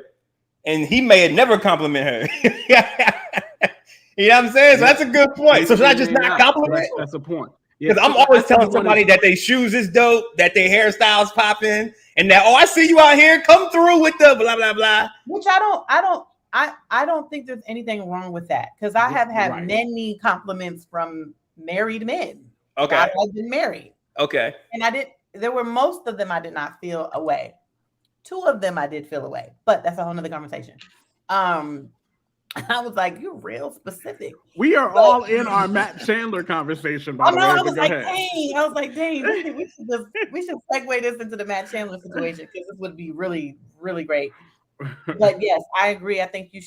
and he may have never compliment her. You know what I'm saying? So that's a good point. So should I just not compliment? That's a point. Because I'm always telling somebody that their shoes is dope, that their hairstyle's popping, and that, I see you out here, come through with the blah blah blah. Which I don't think there's anything wrong with that, because I have had many compliments from married men. Okay, I've been married. Okay, and there were most of them I did not feel away. 2 of them I did feel away, but that's a whole nother conversation. I was like, you're real specific. We are all in our Matt Chandler conversation, by the way. I was like, dang, we should segue this into the Matt Chandler situation, because this would be really, really great. But yes, I agree. I think you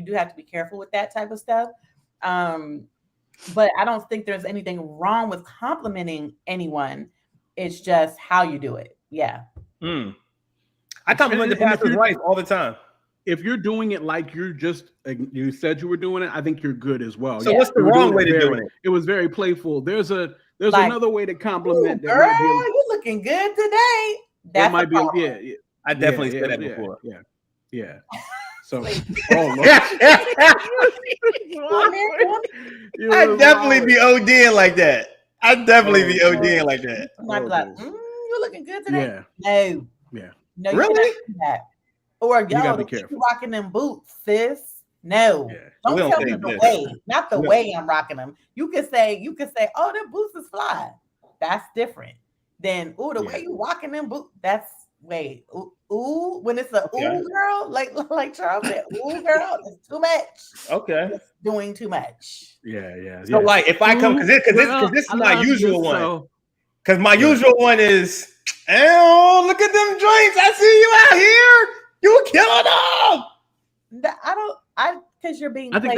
do have to be careful with that type of stuff. But I don't think there's anything wrong with complimenting anyone. It's just how you do it. Yeah. I compliment the pastor's wife all the time. If you're doing it like you said you were doing it, I think you're good as well. So what's the wrong way to do it? It was very playful. There's another way to compliment. Girl, you're looking good today. That might be. Yeah. I definitely said that before. Yeah. So, I definitely be ODing like that. I definitely be ODing like that. I might be like, you're looking good today. Yeah. No, really? That. Or you rocking them boots, sis. No, don't tell me the way, not the way I'm rocking them. You can say, oh, them boots is fly. That's different than the way you rocking them boots. That's when it's a girl, like Charles said, girl, it's too much. Okay, it's doing too much. Yeah. So like, if I come, because this is my usual one. Because my usual one is, oh, look at them joints. I see you out here. You killing them. Because you're being. I think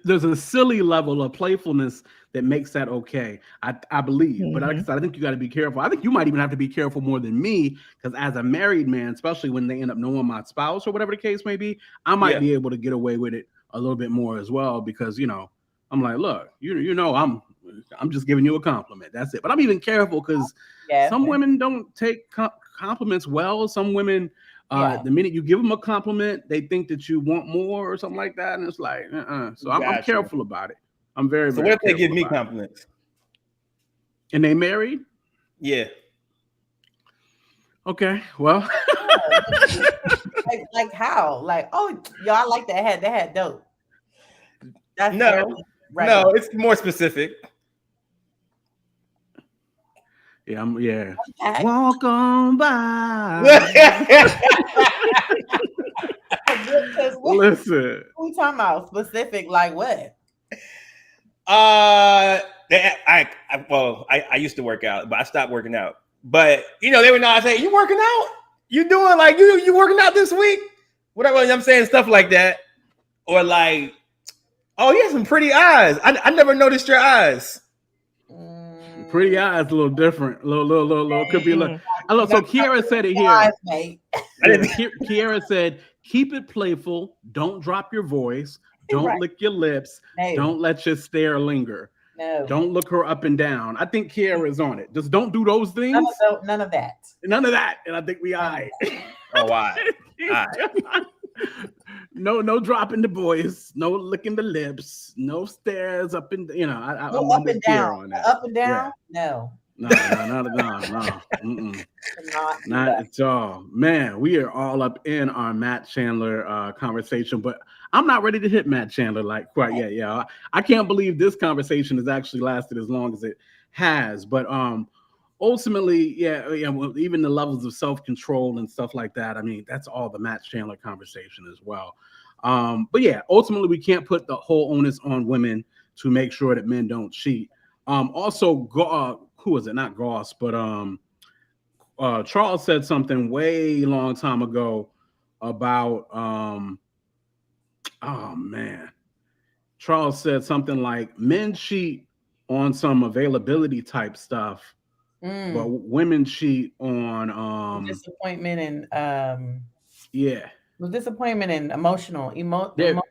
there's a silly level of playfulness that makes that okay. I believe, but like I said, I think you got to be careful. I think you might even have to be careful more than me, because as a married man, especially when they end up knowing my spouse or whatever the case may be, I might be able to get away with it a little bit more as well, because I'm like, look, I'm just giving you a compliment. That's it. But I'm even careful because some women don't take compliments well. Some women. The minute you give them a compliment, they think that you want more or something like that, and it's like, So I'm careful about it. I'm very. So what if they give me compliments? And they married? Yeah. Okay. Well. like how? Like, oh, yo, I like that hat. That hat dope. That's no, it's more specific. Yeah, Okay. Walk on by. Listen. We talking about specific, like what? I used to work out, but I stopped working out. But they would not say, "You working out? You doing like you working out this week?" Whatever. I'm saying stuff like that, or like, "Oh, you have some pretty eyes. I never noticed your eyes." Pretty eyes, a little different. A little could be a little. So Kiara said it here. Kiara said, "Keep it playful. Don't drop your voice. Don't lick your lips. No. Don't let your stare linger. No. Don't look her up and down." I think Kiara is on it. Just don't do those things. None of that. None of that. And I think we all right. Oh, why? No dropping the voice, no licking the lips, no stares up and I'm up and down. On that. Up and down? Yeah. No. Not at all. Man, we are all up in our Matt Chandler conversation, but I'm not ready to hit Matt Chandler like quite yet. Yeah, I can't believe this conversation has actually lasted as long as it has. But ultimately, well, even the levels of self-control and stuff like that, I mean, that's all the Matt Chandler conversation as well. But yeah, ultimately, we can't put the whole onus on women to make sure that men don't cheat. Also, who was it? Not Goss, but Charles said something way long time ago about Charles said something like men cheat on some availability type stuff, but women cheat on disappointment and disappointment and emotional.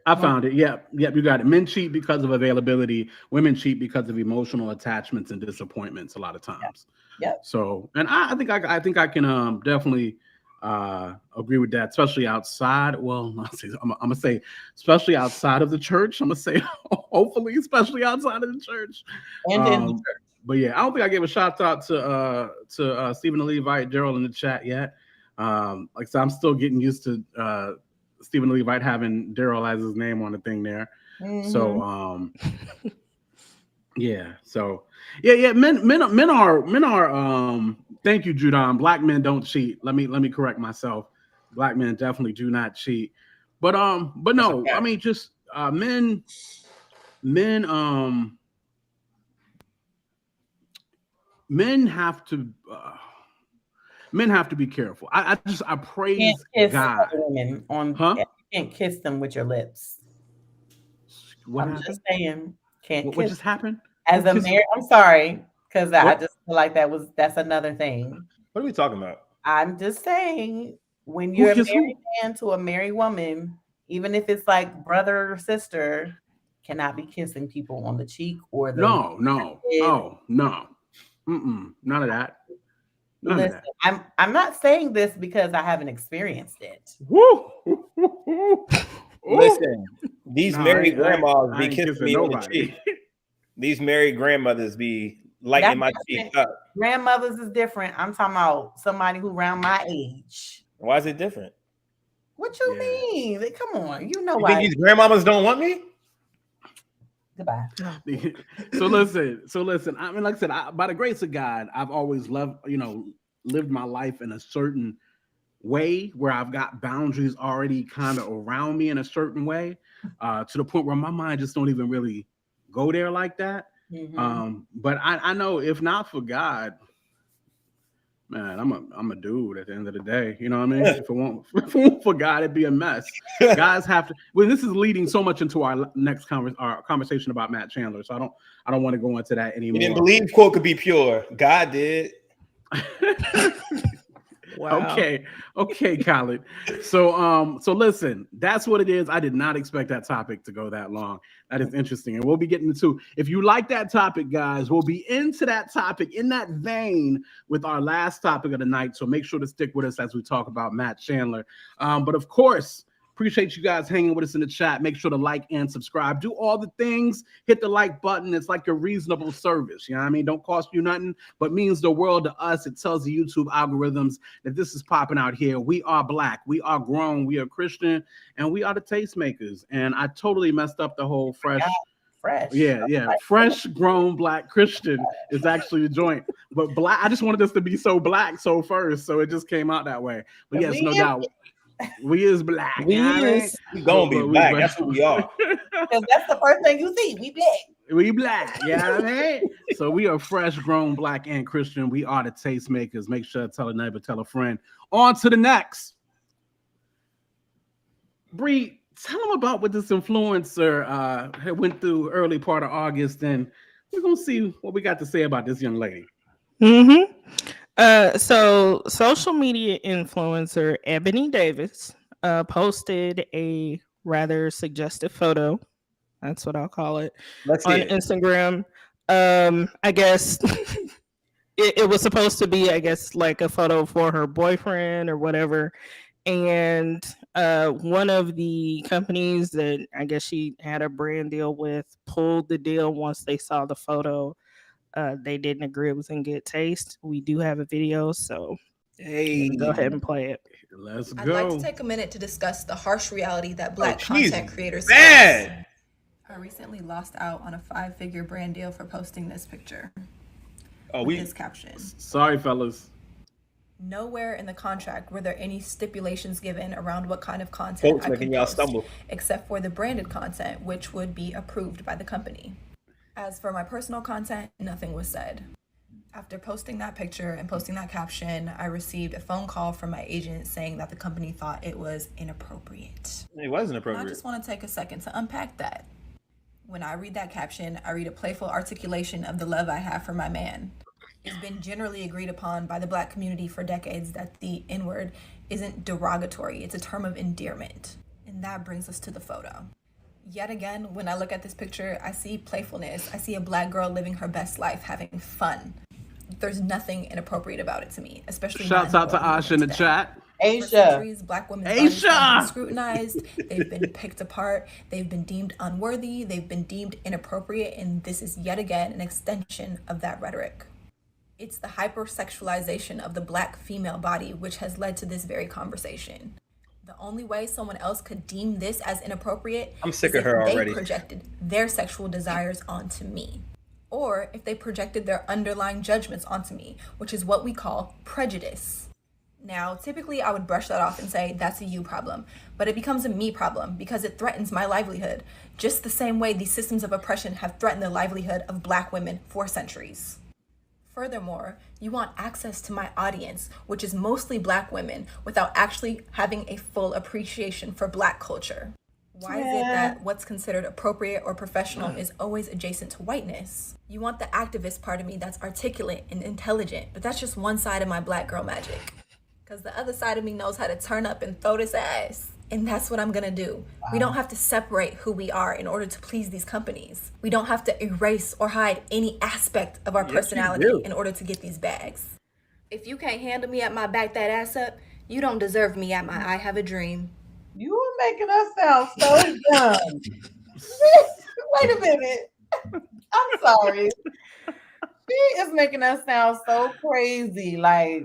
I found it. Yep, you got it. Men cheat because of availability. Women cheat because of emotional attachments and disappointments a lot of times. Yep. So, and I think I can definitely agree with that, especially outside. Well, I'm gonna say, especially outside of the church. I'm gonna say, hopefully, especially outside of the church. And in the church. But yeah, I don't think I gave a shout out to Stephen the Levite, Daryl in the chat yet. Like I said, I'm still getting used to Stephen the Levite having Daryl as his name on the thing there. So men are thank you, Judon. Black men don't cheat. Let me correct myself. Black men definitely do not cheat. But no, okay. I mean just men have to be careful. I praise God. Women you can't kiss them with your lips. Just saying, what just happened? As a married, I'm sorry, because I just feel like that's another thing. What are we talking about? I'm just saying, when you're a married man to a married woman, even if it's like brother or sister, cannot be kissing people on the cheek or the no. None of that. Listen, I'm not saying this because I haven't experienced it. Listen, these married grandmas be kissing me on the cheek. These married grandmothers be lighting my cheek up. Grandmothers is different. I'm talking about somebody who around my age. Why is it different? What you mean? Come on, you know you why? Think these grandmamas don't want me? Goodbye. So listen. I mean, like I said, by the grace of God, I've always lived my life in a certain way where I've got boundaries already kind of around me in a certain way, to the point where my mind just don't even really go there like that. But I know if not for God, man, I'm a dude at the end of the day. You know what I mean? If it won't for God, it'd be a mess. Guys have to. Well, this is leading so much into our next conversation about Matt Chandler, so I don't want to go into that anymore. You didn't believe quote could be pure. God did. Wow. Okay, Khaled. So listen, that's what it is. I did not expect that topic to go that long. That is interesting, and we'll be getting into. If you like that topic, guys, we'll be into that topic in that vein with our last topic of the night. So make sure to stick with us as we talk about Matt Chandler. But of course, appreciate you guys hanging with us in the chat. Make sure to like and subscribe. Do all the things. Hit the like button. It's like a reasonable service. You know what I mean? Don't cost you nothing, but means the world to us. It tells the YouTube algorithms that this is popping out here. We are Black. We are grown. We are Christian. And we are the Tastemakers. And I totally messed up the whole fresh. Yeah. Fresh, grown Black Christian is actually the joint. But Black, I just wanted us to be so Black first. So it just came out that way. But yes, no doubt. We is Black. We gonna be Black. That's who we are. Because that's the first thing you see. We Black. We Black. Yeah, you know what I mean? So we are fresh, grown, Black, and Christian. We are the Tastemakers. Make sure to tell a neighbor, tell a friend. On to the next. Bree, tell them about what this influencer went through early part of August, and we're gonna see what we got to say about this young lady. So social media influencer Eboneedavis posted a rather suggestive photo. That's what I'll call it. On Instagram. I guess it was supposed to be, I guess, like a photo for her boyfriend or whatever. And one of the companies that I guess she had a brand deal with pulled the deal once they saw the photo. They didn't agree it was in good taste. We do have a video, so go ahead and play it. Let's go. I'd like to take a minute to discuss the harsh reality that Black content creators face. I recently lost out on a 5-figure brand deal for posting this picture. His caption. Sorry, fellas. Nowhere in the contract were there any stipulations given around what kind of content I could post, except for the branded content, which would be approved by the company. As for my personal content, nothing was said. After posting that picture and posting that caption, I received a phone call from my agent saying that the company thought it was inappropriate. It was inappropriate. I just want to take a second to unpack that. When I read that caption, I read a playful articulation of the love I have for my man. It's been generally agreed upon by the Black community for decades that the N-word isn't derogatory, it's a term of endearment. And that brings us to the photo. Yet again, when I look at this picture, I see playfulness. I see a Black girl living her best life, having fun. There's nothing inappropriate about it to me, especially. Shouts out to Asha in the chat. For centuries, Black women's bodies have been scrutinized. They've been picked apart. They've been deemed unworthy. They've been deemed inappropriate, and this is yet again an extension of that rhetoric. It's the hypersexualization of the Black female body which has led to this very conversation. The only way someone else could deem this as inappropriate is if they projected their sexual desires onto me. Or if they projected their underlying judgments onto me, which is what we call prejudice. Now, typically I would brush that off and say that's a you problem, but it becomes a me problem because it threatens my livelihood, just the same way these systems of oppression have threatened the livelihood of Black women for centuries. Furthermore, you want access to my audience, which is mostly Black women, without actually having a full appreciation for Black culture. Why is it that what's considered appropriate or professional is always adjacent to whiteness? You want the activist part of me that's articulate and intelligent, but that's just one side of my Black girl magic. Because the other side of me knows how to turn up and throw this ass. And that's what I'm gonna do. We don't have to separate who we are in order to please these companies. We don't have to erase or hide any aspect of our personality in order to get these bags. If you can't handle me at my back that ass up, you don't deserve me at my I have a dream. You are making us sound so dumb. Wait a minute. I'm sorry. She is making us sound so crazy. Like,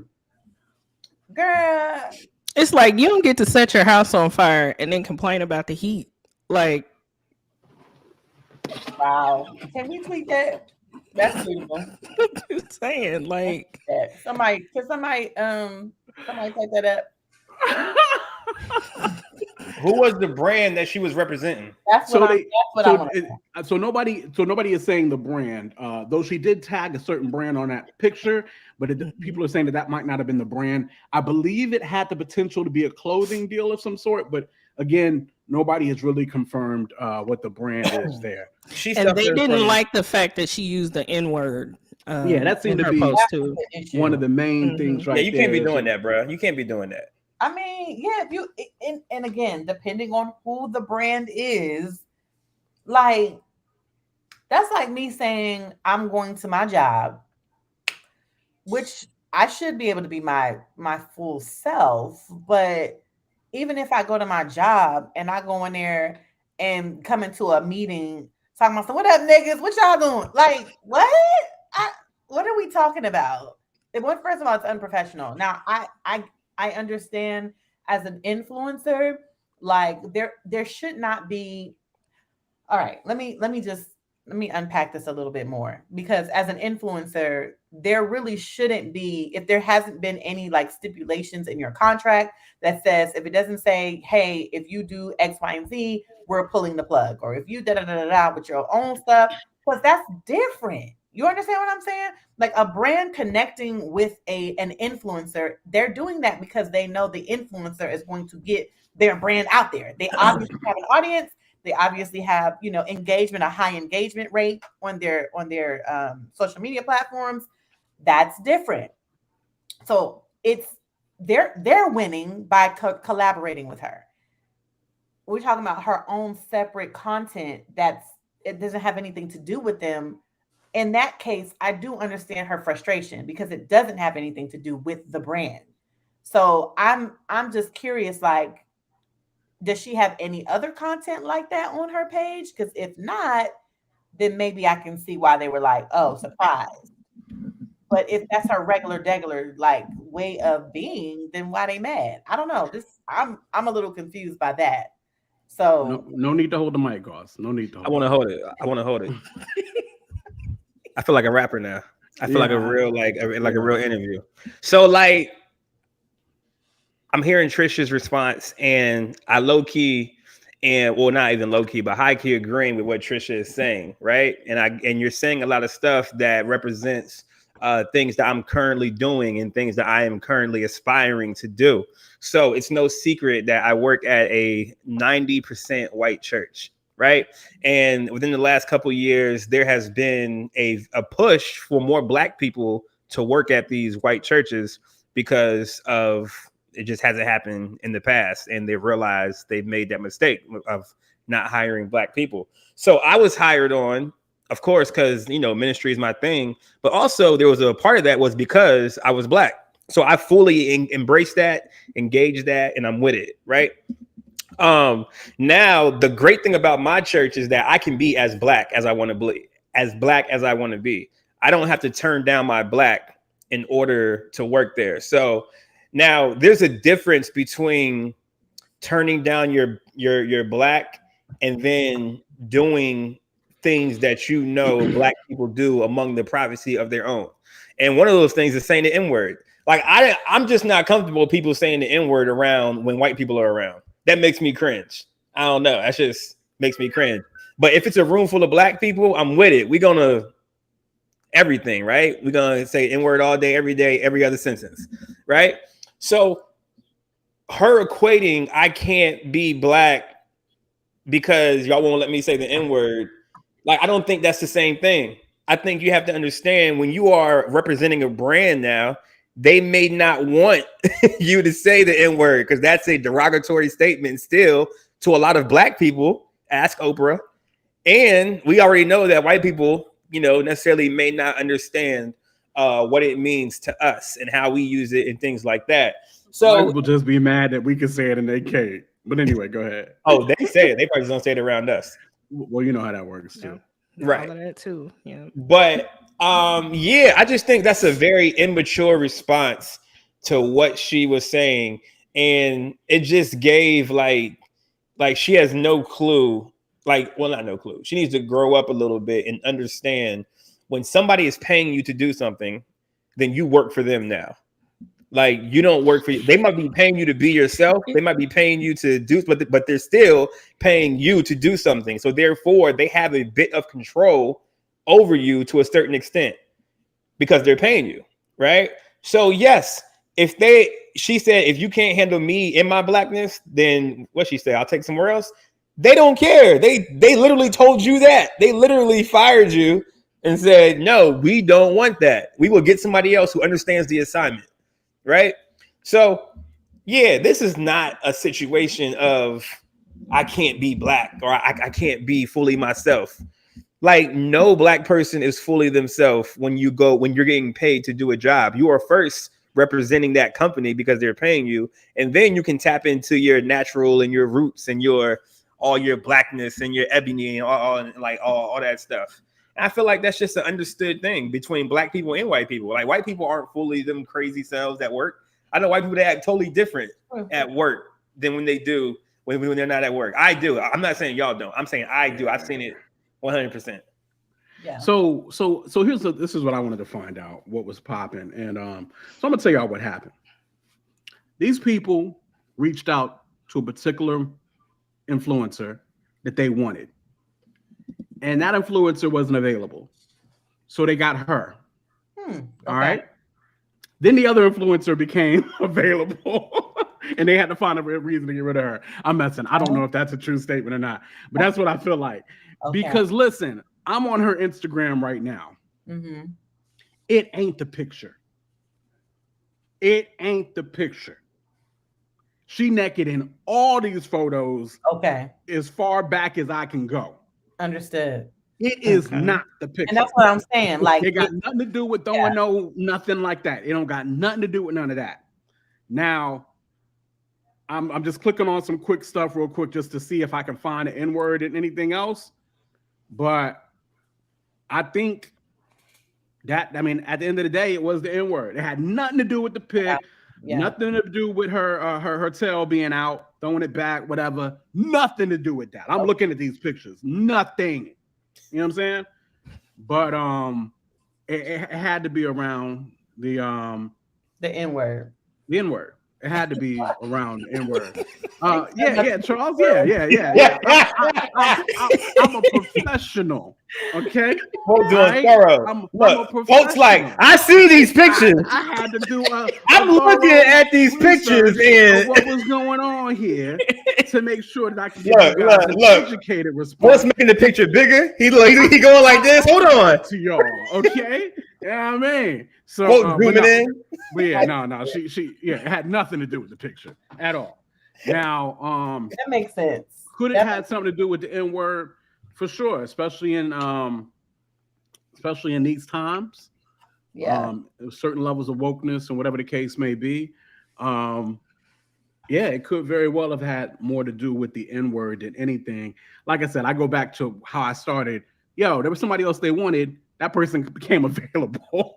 girl. It's like you don't get to set your house on fire and then complain about the heat. Like, wow. Can we tweet that? That's beautiful. I'm saying, like, somebody take that up. Who was the brand that she was representing? That's what I want. So nobody is saying the brand. Though she did tag a certain brand on that picture, but people are saying that might not have been the brand. I believe it had the potential to be a clothing deal of some sort, but again, nobody has really confirmed what the brand is there. And they didn't like the fact that she used the N-word. That seemed to be one of the main things, right? Yeah, you can't be doing that, bro. You can't be doing that. I mean, yeah, if you and again, depending on who the brand is, like that's like me saying I'm going to my job, which I should be able to be my full self, but even if I go to my job and I go in there and come into a meeting talking about, what up, niggas? What y'all doing? Like, what? What are we talking about? First of all, it's unprofessional. Now, I understand as an influencer, like there should not be. All right, let me unpack this a little bit more, because as an influencer, there really shouldn't be, if there hasn't been any like stipulations in your contract that says, if it doesn't say, hey, if you do X, Y, and Z, we're pulling the plug, or if you da with your own stuff, because that's different. You understand what I'm saying? Like a brand connecting with an influencer, they're doing that because they know the influencer is going to get their brand out there. They obviously have an audience. They obviously have, engagement, a high engagement rate on their social media platforms. That's different. So they're winning by collaborating with her. We're talking about her own separate content it doesn't have anything to do with them. In that case, I do understand her frustration because it doesn't have anything to do with the brand. So I'm just curious, like, does she have any other content like that on her page? Because if not, then maybe I can see why they were like, oh, surprise. But if that's her regular like way of being, then why they mad? I don't know. I'm a little confused by that. So no need to hold the mic, Ross. No need to. I want to hold it. I feel like a rapper now. I feel like a real a real interview. So like, I'm hearing Trisha's response, and I low key, not even low key, but high key agreeing with what Trisha is saying, right? And you're saying a lot of stuff that represents things that I'm currently doing and things that I am currently aspiring to do. So it's no secret that I work at a 90% white church, right? And within the last couple of years, there has been a push for more Black people to work at these white churches because of it just hasn't happened in the past, and they've realized they've made that mistake of not hiring Black people. So I was hired on, of course, because ministry is my thing, but also there was a part of that was because I was Black. So I fully embraced that, engaged that, and I'm with it, right? Now the great thing about my church is that I can be as Black as I want to be, as Black as I want to be. I don't have to turn down my Black in order to work there. So now there's a difference between turning down your Black and then doing things that Black people do among the privacy of their own. And one of those things is saying the N-word. Like I'm just not comfortable with people saying the N-word around when white people are around. That makes me cringe. I don't know. That just makes me cringe. But if it's a room full of Black people, I'm with it. We're gonna everything, right? We're gonna say N-word all day, every day, every other sentence, right? So her equating I can't be Black because y'all won't let me say the N-word. Like, I don't think that's the same thing. I think you have to understand when you are representing a brand now, they may not want you to say the N-word because that's a derogatory statement still to a lot of Black people. Ask Oprah. And we already know that white people, necessarily may not understand what it means to us and how we use it and things like that. So people just be mad that we can say it and they can't. But anyway, go ahead. Oh, they say it. They probably don't say it around us. Well, you know how that works too. Right. All of that too. Yeah. But I just think that's a very immature response to what she was saying. And it just gave like she has no clue. Not no clue. She needs to grow up a little bit and understand when somebody is paying you to do something, then you work for them now. Like you don't work for you. They might be paying you to be yourself. They might be paying you to do, but they're still paying you to do something. So therefore, they have a bit of control over you to a certain extent because they're paying you, right? So yes, she said, if you can't handle me in my blackness, then what she said, I'll take somewhere else. They don't care. They literally told you that. They literally fired you and said, no, we don't want that. We will get somebody else who understands the assignment. Right. So, yeah, this is not a situation of I can't be black or I can't be fully myself. Like no black person is fully themselves when you're getting paid to do a job. You are first representing that company because they're paying you. And then you can tap into your natural and your roots and all your blackness and your ebony and all that stuff. I feel like that's just an understood thing between black people and white people. Like white people aren't fully them crazy selves at work. I know white people, they act totally different at work than when they do when they're not at work. I do. I'm not saying y'all don't. I'm saying I do. I've seen it 100%. Yeah. So this is what I wanted to find out, what was popping. And so I'm gonna tell y'all what happened. These people reached out to a particular influencer that they wanted. And that influencer wasn't available. So they got her. Okay. All right. Then the other influencer became available. And they had to find a reason to get rid of her. I'm messing. I don't know if that's a true statement or not. But that's what I feel like. Okay. Because listen, I'm on her Instagram right now. Mm-hmm. It ain't the picture. It ain't the picture. She naked in all these photos. Okay. As far back as I can go. Understood. It is not the picture. And that's what I'm saying. Like it got nothing to do with throwing nothing like that. It don't got nothing to do with none of that. Now, I'm just clicking on some quick stuff real quick just to see if I can find an N-word and anything else. But I think that, I mean, at the end of the day, it was the N-word. It had nothing to do with the pic, nothing to do with her tail being out, throwing it back, whatever. Nothing to do with that. I'm looking at these pictures. Nothing. You know what I'm saying? But it had to be around the N-word. The N-word. It had to be around the N-word. Charles. Yeah. I'm a professional. Okay. I'm a professional. Folks, like I see these pictures. I had to do. I'm looking at these pictures and what was going on here to make sure that I can get an educated response. What's making the picture bigger? He going like this. Hold on to y'all. Okay. Yeah, I mean. So zooming in. But yeah, no. She it had nothing to do with the picture at all. Now, that makes sense. Could it have something to do with the N-word? For sure, especially in these times. Yeah. Certain levels of wokeness and whatever the case may be. It could very well have had more to do with the N-word than anything. Like I said, I go back to how I started. There was somebody else they wanted. That person became available.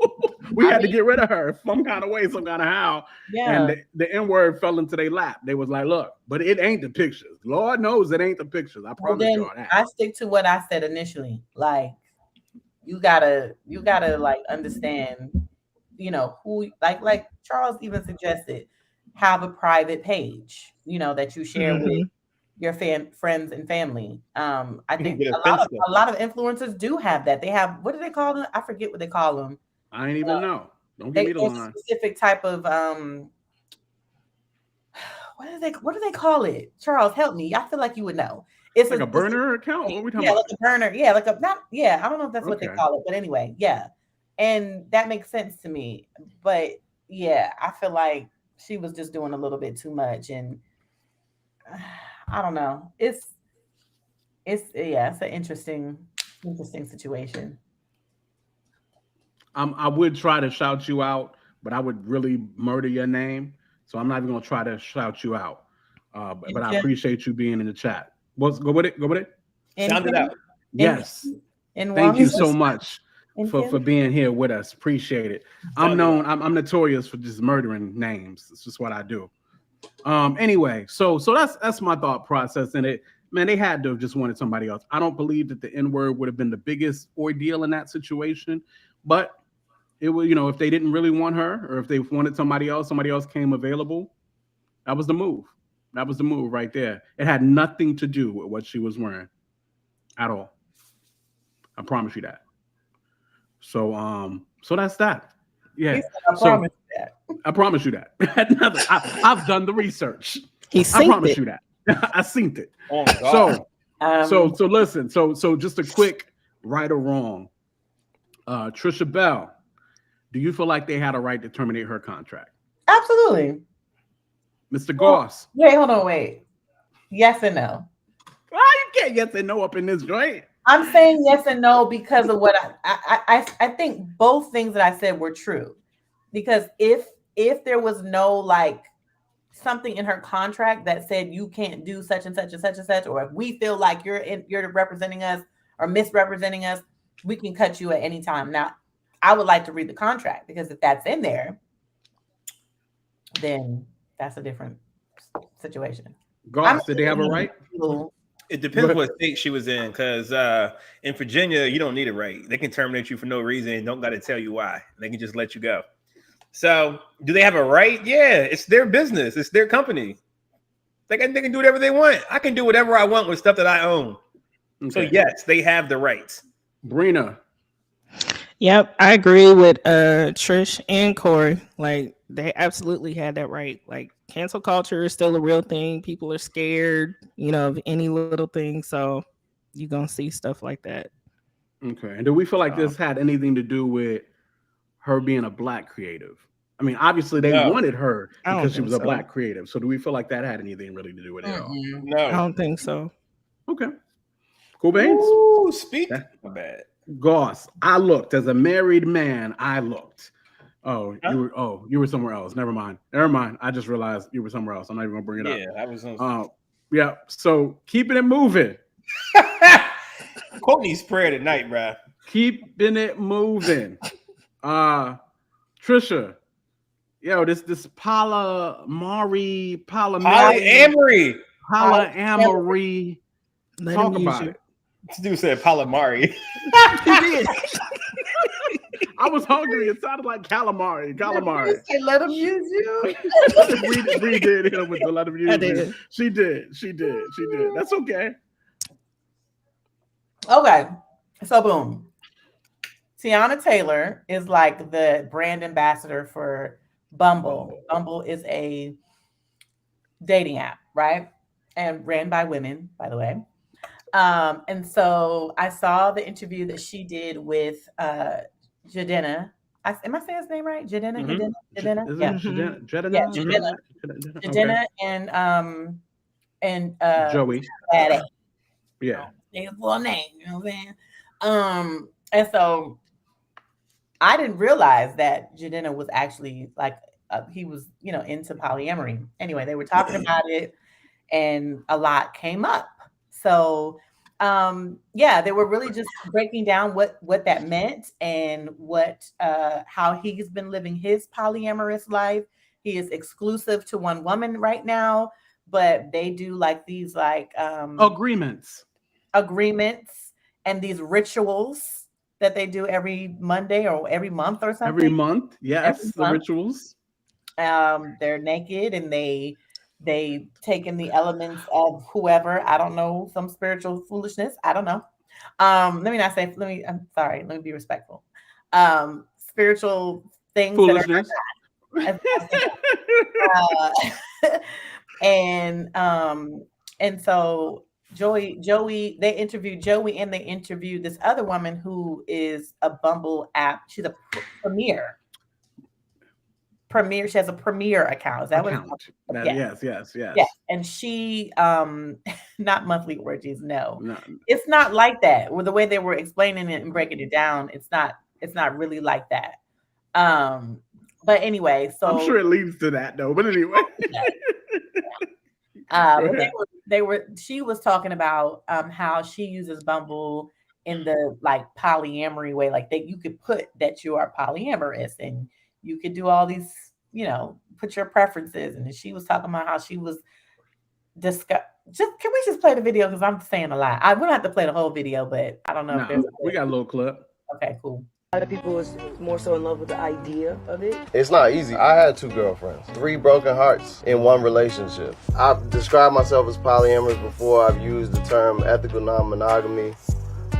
We had to get rid of her some kind of way, some kind of how. Yeah. And the N-word fell into their lap. They was like, look, but it ain't the pictures. Lord knows it ain't the pictures. I promise y'all that. I stick to what I said initially. Like, you gotta like understand, who like Charles even suggested, have a private page, that you share with your friends and family. I think a lot of influencers do have that. They have, what do they call them? I forget what they call them. I ain't even know. Don't give me the line. Specific type of what do they call it? Charles, help me. I feel like you would know. It's like a burner account. What are we talking about? Like a burner. Yeah, I don't know if that's what they call it, but anyway, yeah. And that makes sense to me. But yeah, I feel like she was just doing a little bit too much, and I don't know. It's an interesting situation. I would try to shout you out, but I would really murder your name. So I'm not even gonna try to shout you out. But I appreciate you being in the chat. Go with it. Sound it out. Yes. Thank you so much for being here with us. Appreciate it. I'm notorious for just murdering names. It's just what I do. Anyway, so that's my thought process in it. Man, they had to have just wanted somebody else. I don't believe that the N-word would have been the biggest ordeal in that situation, but it was, you know, if they didn't really want her or if they wanted somebody else came available. That was the move. That was the move right there. It had nothing to do with what she was wearing at all. I promise you that. So that's that. Yeah. I promise that. I promise you that. I've done the research. I promise you that. I seen it. Oh my God. So listen. So just a quick right or wrong. Trisha Bell, do you feel like they had a right to terminate her contract? Absolutely. Mr. Goss. Wait, hold on, wait. Yes and no. You can't yes and no up in this joint. I'm saying yes and no because of what I think both things that I said were true. Because if there was no like something in her contract that said you can't do such and such and such and such, or if we feel like you're representing us or misrepresenting us, we can cut you at any time. Now, I would like to read the contract because if that's in there, then that's a different situation. Goss, did they have a right? It depends what state she was in, because in Virginia, you don't need a right. They can terminate you for no reason and don't got to tell you why. They can just let you go. So, do they have a right? Yeah, it's their business. It's their company. They can do whatever they want. I can do whatever I want with stuff that I own. Okay. So, yes, they have the rights. Brina. Yep, I agree with Trish and Corey. Like, they absolutely had that right. Like, cancel culture is still a real thing. People are scared, of any little thing. So you're going to see stuff like that. Okay. And do we feel like this had anything to do with her being a Black creative? I mean, obviously they wanted her because she was a Black creative. So do we feel like that had anything really to do with it at all? No. I don't think so. Okay. Cool beans. Ooh, speak. My bad. Goss, I looked as a married man. I looked. Oh, you were somewhere else. Never mind. I just realized you were somewhere else. I'm not even gonna bring it up. Yeah, I was. Yeah. So keeping it moving. Courtney's prayer tonight, bro. Keeping it moving. Trisha, this polyamory. Talk about it. This dude said Polyamory. He did. I was hungry. It sounded like calamari. Let him use you. we did him with the let him use you. She did. That's okay. Okay. So boom. Teyana is like the brand ambassador for Bumble. Bumble is a dating app, right? And ran by women, by the way. And so I saw the interview that she did with Jidenna. Am I saying his name right? Jidenna? Jidenna? Yeah. Jidenna and Joey. Badass. Yeah. His full name, you know what I'm saying? And so I didn't realize that Jidenna was actually like he was, into polyamory. Anyway, they were talking about it and a lot came up. So, they were really just breaking down what that meant and how he's been living his polyamorous life. He is exclusive to one woman right now, but they do like these agreements and these rituals that they do every Monday or every month or something. Every month, yes, the rituals. They're naked and they take in the elements of whoever, I don't know, some spiritual foolishness. I don't know. I'm sorry. Let me be respectful. Spiritual things. Foolishness. And so Joey, they interviewed Joey and they interviewed this other woman who is a Bumble app. She's a Premier. She has a Premier account. Is that what? Yes. Yeah. And she, not monthly orgies. No, it's not like that. With the way they were explaining it and breaking it down, it's not really like that. But anyway, so I'm sure it leads to that though. But anyway, she was talking about how she uses Bumble in the like polyamory way, like that you could put that you are polyamorous and you could do all these, put your preferences. And she was talking about how she was can we just play the video? Because I'm saying a lot. I wouldn't have to play the whole video, but I don't know if there's we got a little clip. Okay, cool. lot of people is more so in love with the idea of it. It's not easy. I had 2 girlfriends, 3 broken hearts in one relationship. I've described myself as polyamorous before. I've used the term ethical non-monogamy.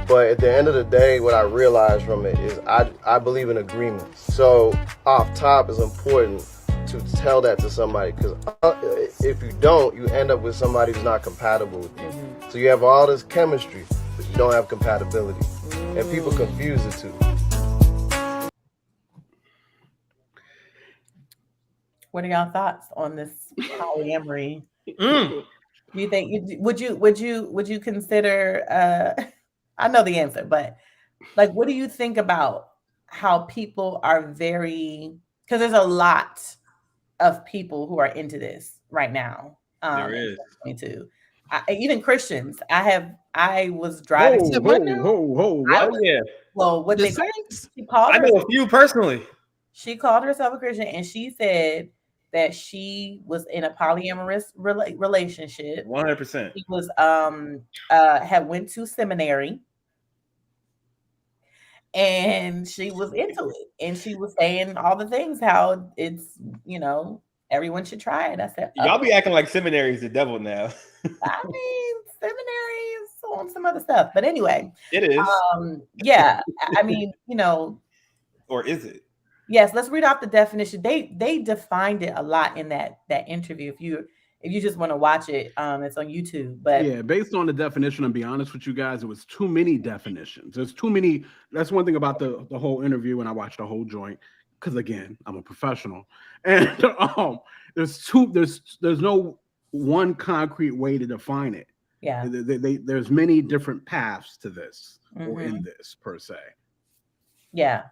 But at the end of the day, what I realized from it is I believe in agreements. So off top, it's important to tell that to somebody, because if you don't, you end up with somebody who's not compatible with you. So you have all this chemistry, but you don't have compatibility. And people confuse the two. What are y'all thoughts on this polyamory? Do you think would you consider? I know the answer, but like, what do you think about how people are because there's a lot of people who are into this right now. There is. Even Christians. I was driving. Whoa! Yeah. Well, what they called I know a few personally. She called herself a Christian, and she said that she was in a polyamorous relationship. 100%. She was had went to seminary, and she was into it, and she was saying all the things, how it's, everyone should try it. I said, y'all be acting like seminary is the devil now. I mean, seminary is on some other stuff, but anyway, it is. Yeah, I mean, or is it? Yes, let's read off the definition. They defined it a lot in that interview. If you just want to watch it, it's on YouTube. But yeah, based on the definition, and be honest with you guys, it was too many definitions. There's too many. That's one thing about the whole interview, and I watched the whole joint because, again, I'm a professional, and there's no one concrete way to define it. Yeah, there's many different paths to this, or in this per se. Yeah.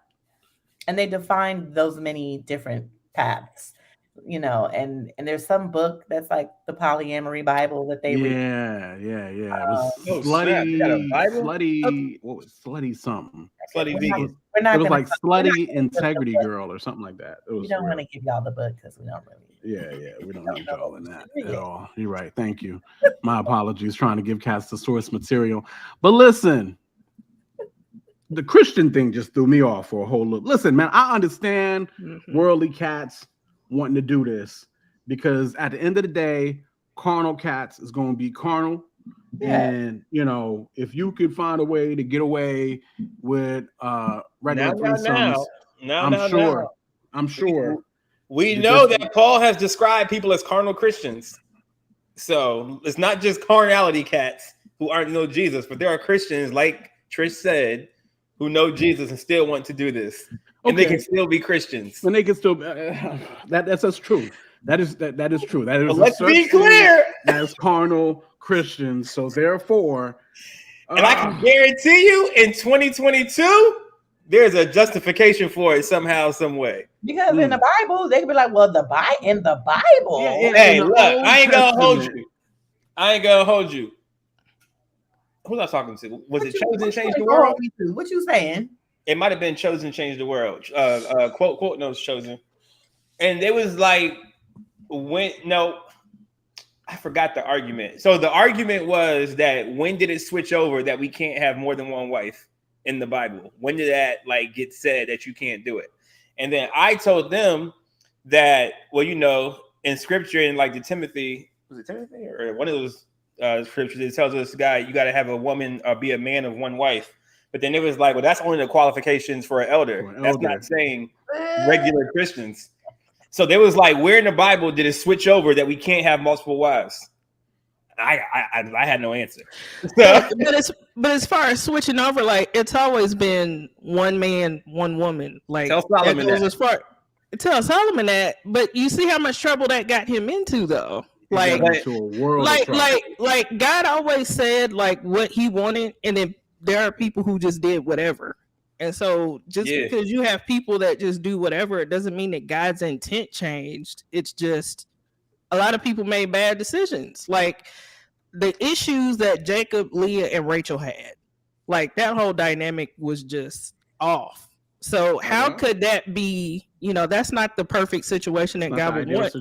And they defined those many different paths, and there's some book that's like the Polyamory Bible that they read. Yeah. It was slutty. What was slutty something? Slutty vegan. It was like slutty integrity girl or something like that. We don't want to give y'all the book because we don't really. Yeah, we don't need y'all in that at all. You're right. Thank you. My apologies. Trying to give cats the source material, but listen. The Christian thing just threw me off for a whole loop. Listen, man, I understand worldly cats wanting to do this because at the end of the day, carnal cats is going to be carnal. Yeah. And, if you could find a way to get away with regular threesomes, I'm sure. We know that Paul has described people as carnal Christians. So it's not just carnality cats who aren't know Jesus, but there are Christians, like Trish said, who know Jesus and still want to do this, and they can still be Christians. And they can still that's true. That is true. That is. Let's be clear. As carnal Christians, so therefore, and I can guarantee you, in 2022, there's a justification for it somehow, some way. Because in the Bible, they could be like, "Well, in the Bible." Hey, look, I ain't gonna hold you. Who was I talking to? Was it Chosen Change the World? What you saying? It might have been Chosen Change the World. Quote knows Chosen. And it was like, I forgot the argument. So the argument was that when did it switch over that we can't have more than one wife in the Bible? When did that get said that you can't do it? And then I told them that, in scripture, in the Timothy, was it Timothy or one of those scriptures, it tells us, you got to have a woman or be a man of one wife. But then it was like, well, that's only the qualifications for an elder. That's not saying regular Christians. So there was like, where in the Bible did it switch over that we can't have multiple wives? I had no answer. But as far as switching over, it's always been one man, one woman. Tell Solomon that. Tell Solomon that. But you see how much trouble that got him into, though. God always said what he wanted, and then there are people who just did whatever. And so because you have people that just do whatever, it doesn't mean that God's intent changed. It's just a lot of people made bad decisions. Like the issues that Jacob, Leah, and Rachel had, that whole dynamic was just off. So how could that be? That's not the perfect situation that God would want.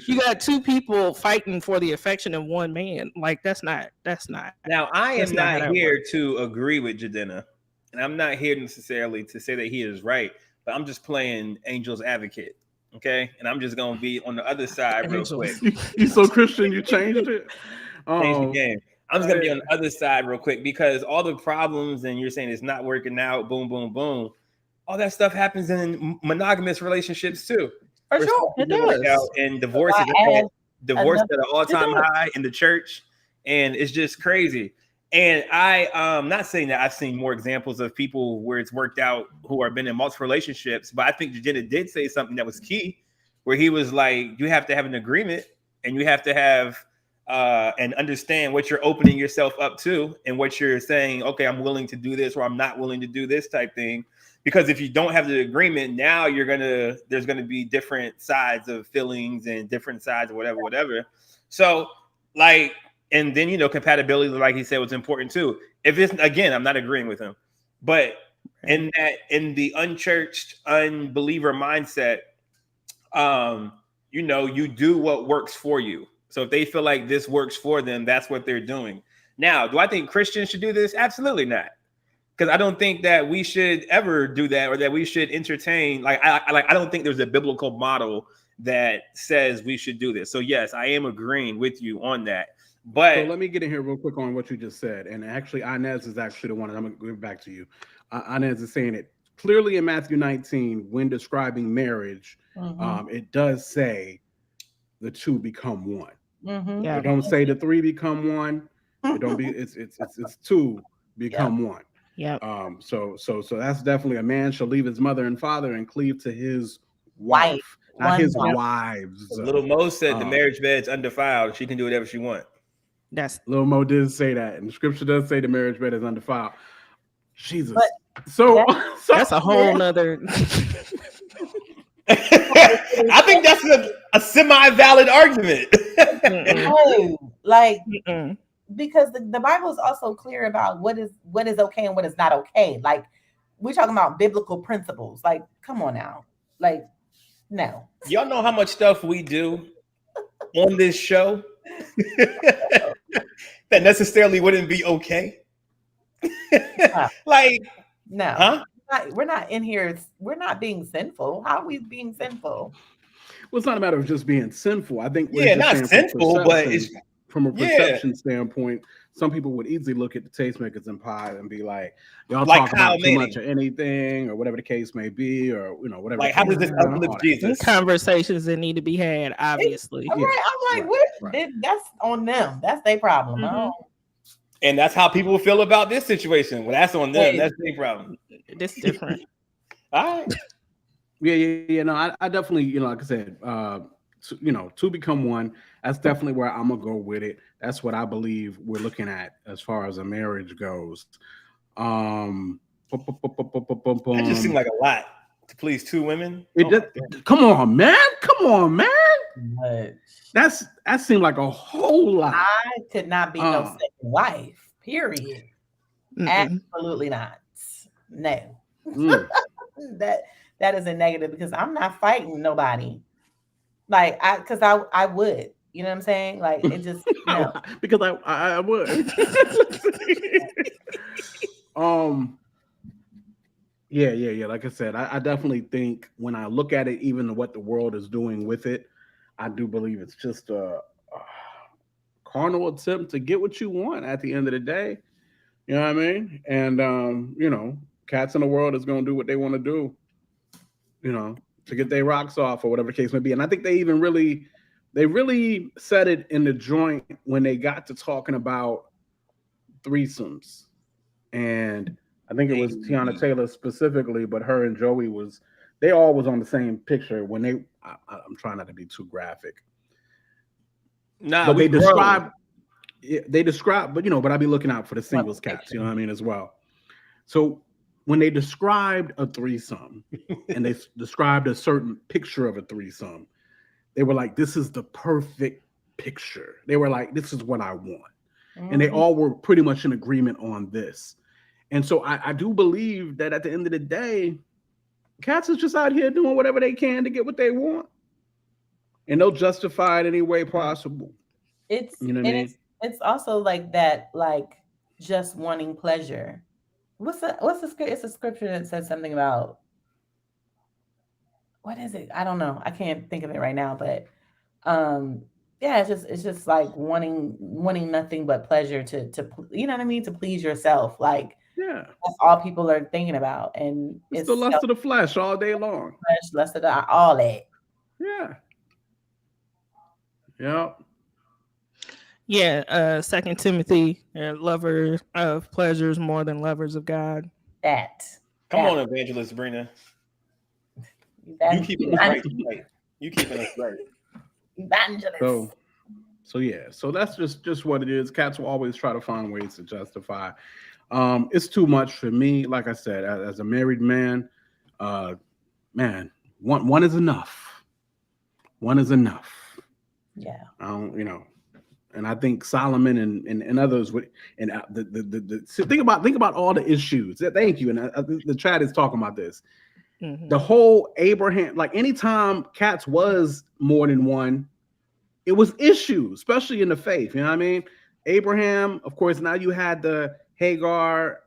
You got two people fighting for the affection of one man. That's not. Now, I am not here to agree with Jidenna. and I'm not here necessarily to say that he is right, but I'm just playing angel's advocate. Okay, and I'm just gonna be on the other side real quick. You so Christian, you changed it. Change the game. I'm just gonna be on the other side real quick because all the problems and you're saying it's not working out, boom, boom, boom. All that stuff happens in monogamous relationships too. For sure, it does. And divorce is divorce at an all-time high in the church, and it's just crazy. And I'm not saying that I've seen more examples of people where it's worked out who have been in multiple relationships, but I think Jidenna did say something that was key, where he was like, you have to have an agreement and you have to have and understand what you're opening yourself up to and what you're saying, okay, I'm willing to do this or I'm not willing to do this type thing. Because if you don't have the agreement, now there's gonna be different sides of feelings and different sides of whatever. So like, and then, compatibility, like he said, was important too. If it's, again, I'm not agreeing with him, but in the unchurched unbeliever mindset, you do what works for you. So if they feel like this works for them, that's what they're doing. Now, do I think Christians should do this? Absolutely not. Because I don't think that we should ever do that or that we should entertain. I don't think there's a biblical model that says we should do this. So yes, I am agreeing with you on that. But so let me get in here real quick on what you just said. And actually, Inez is actually the one, and I'm going to give it back to you. Inez is saying it clearly in Matthew 19, when describing marriage, it does say the two become one. Yeah. It don't say the three become one. It don't be. It's two become one. Yeah. So that's definitely a man shall leave his mother and father and cleave to his wife, not his wives. Little Mo said the marriage bed's undefiled. She can do whatever she wants. That's Little Mo did say that, and the scripture does say the marriage bed is undefiled. Jesus. So that's a whole nother. I think that's a semi-valid argument. Because the Bible is also clear about what is okay and what is not okay. Like, we're talking about biblical principles. Like, come on now. Like, no. Y'all know how much stuff we do on this show that necessarily wouldn't be okay? Like, no. Huh? We're not in here. We're not being sinful. How are we being sinful? Well, it's not a matter of just being sinful. I think not sinful, but it's from a perception standpoint. Some people would easily look at the Tastemakers and Pod and be like, "Y'all talk about too much of anything, or whatever the case may be, or whatever." Like, how does this uplift Jesus? Conversations that need to be had, obviously. I'm like, what? That's on them. That's their problem. And that's how people feel about this situation. Well, that's on them. That's their problem. This different. All right. Yeah. No, I definitely, like I said, two become one. That's definitely where I'm gonna go with it. That's what I believe we're looking at as far as a marriage goes. That just seemed like a lot to please two women. Come on, man. That seemed like a whole lot. I could not be no second wife. Period. Absolutely not. No. That is a negative because I'm not fighting nobody. Like I would. You know what I'm saying? Like, it just because I would. Yeah. Like I said, I definitely think when I look at it, even what the world is doing with it, I do believe it's just a carnal attempt to get what you want at the end of the day. You know what I mean? And cats in the world is going to do what they want to do, to get their rocks off or whatever the case may be. And I think they really said it in the joint when they got to talking about threesomes. And I think it was Teyanataylor specifically, but her and Joey they all was on the same picture when I'm trying not to be too graphic. But they describe, but I'd be looking out for the singles cats, you know what I mean, as well. So when they described a threesome and they described a certain picture of a threesome, they were like, this is the perfect picture. They were like, this is what I want. And they all were pretty much in agreement on this. And so I do believe that at the end of the day, cats is just out here doing whatever they can to get what they want. And they'll justify it any way possible. It's also like that, like just wanting pleasure. what's the scripture? It's a scripture that says something about, what is it? I don't know. I can't think of it right now, but yeah, it's just like wanting nothing but pleasure to you know what I mean, to please yourself. Like Yeah. that's all people are thinking about, and It's the lust of the flesh all day long. Lust of the all that. Yeah. Yep. Yeah, 2 Timothy, lover of pleasures more than lovers of God. Come on, Evangelist Sabrina. You keeping us right tonight. You keeping us right. Evangelist. So yeah, so that's just what it is. Cats will always try to find ways to justify. It's too much for me. Like I said, as a married man, man, one is enough. One is enough. Yeah. I don't, and I think Solomon and others would, and think about all the issues. Thank you. And the chat is talking about this. Mm-hmm. The whole Abraham, like anytime cats was more than one, it was issues, especially in the faith. You know what I mean? Abraham, of course, now you had the Hagar,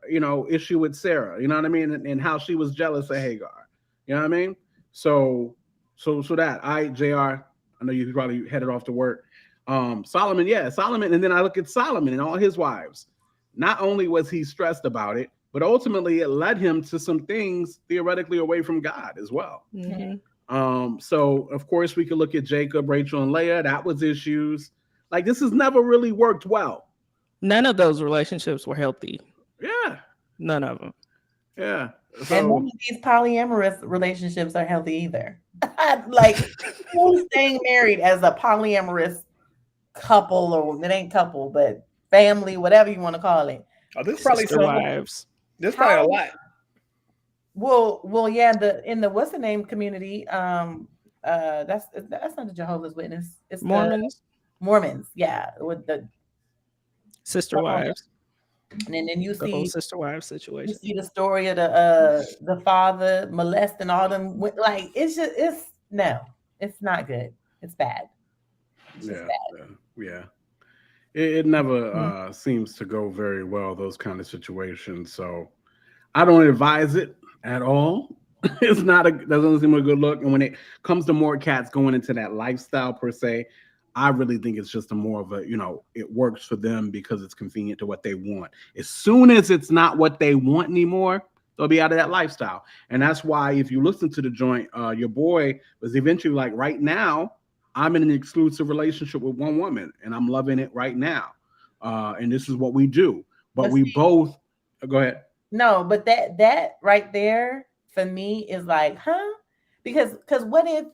issue with Sarah. You know what I mean? And how she was jealous of Hagar. You know what I mean? So that JR, I know you probably headed off to work. Solomon, and then I look at Solomon and all his wives. Not only was he stressed about it, but ultimately it led him to some things theoretically away from God as well. Mm-hmm. So of course we could look at Jacob, Rachel, and Leah. That was issues. Like this has never really worked well. None of those relationships were healthy. Yeah. None of them. Yeah. So, and none of these polyamorous relationships are healthy either. Like who's staying married as a polyamorous couple, or it ain't couple, but family, whatever you want to call it. Oh, there's probably some wives. There's probably a lot. Well, yeah. In the what's the name community? That's not the Jehovah's Witness. It's Mormons. Mormons, yeah, with the sister wives. And then you see the whole sister wives situation. You see the story of the father molesting all them. Like it's not good. It's bad. It's bad. Yeah. It never seems to go very well, those kind of situations. So I don't advise it at all. Doesn't seem like a good look. And when it comes to more cats going into that lifestyle per se, I really think it's just more of a, it works for them because it's convenient to what they want. As soon as it's not what they want anymore, they'll be out of that lifestyle. And that's why if you listen to the joint, your boy was eventually like, right now, I'm in an exclusive relationship with one woman and I'm loving it right now. And this is what we do. But we both, go ahead. No, but that right there for me is like, huh? Because what if,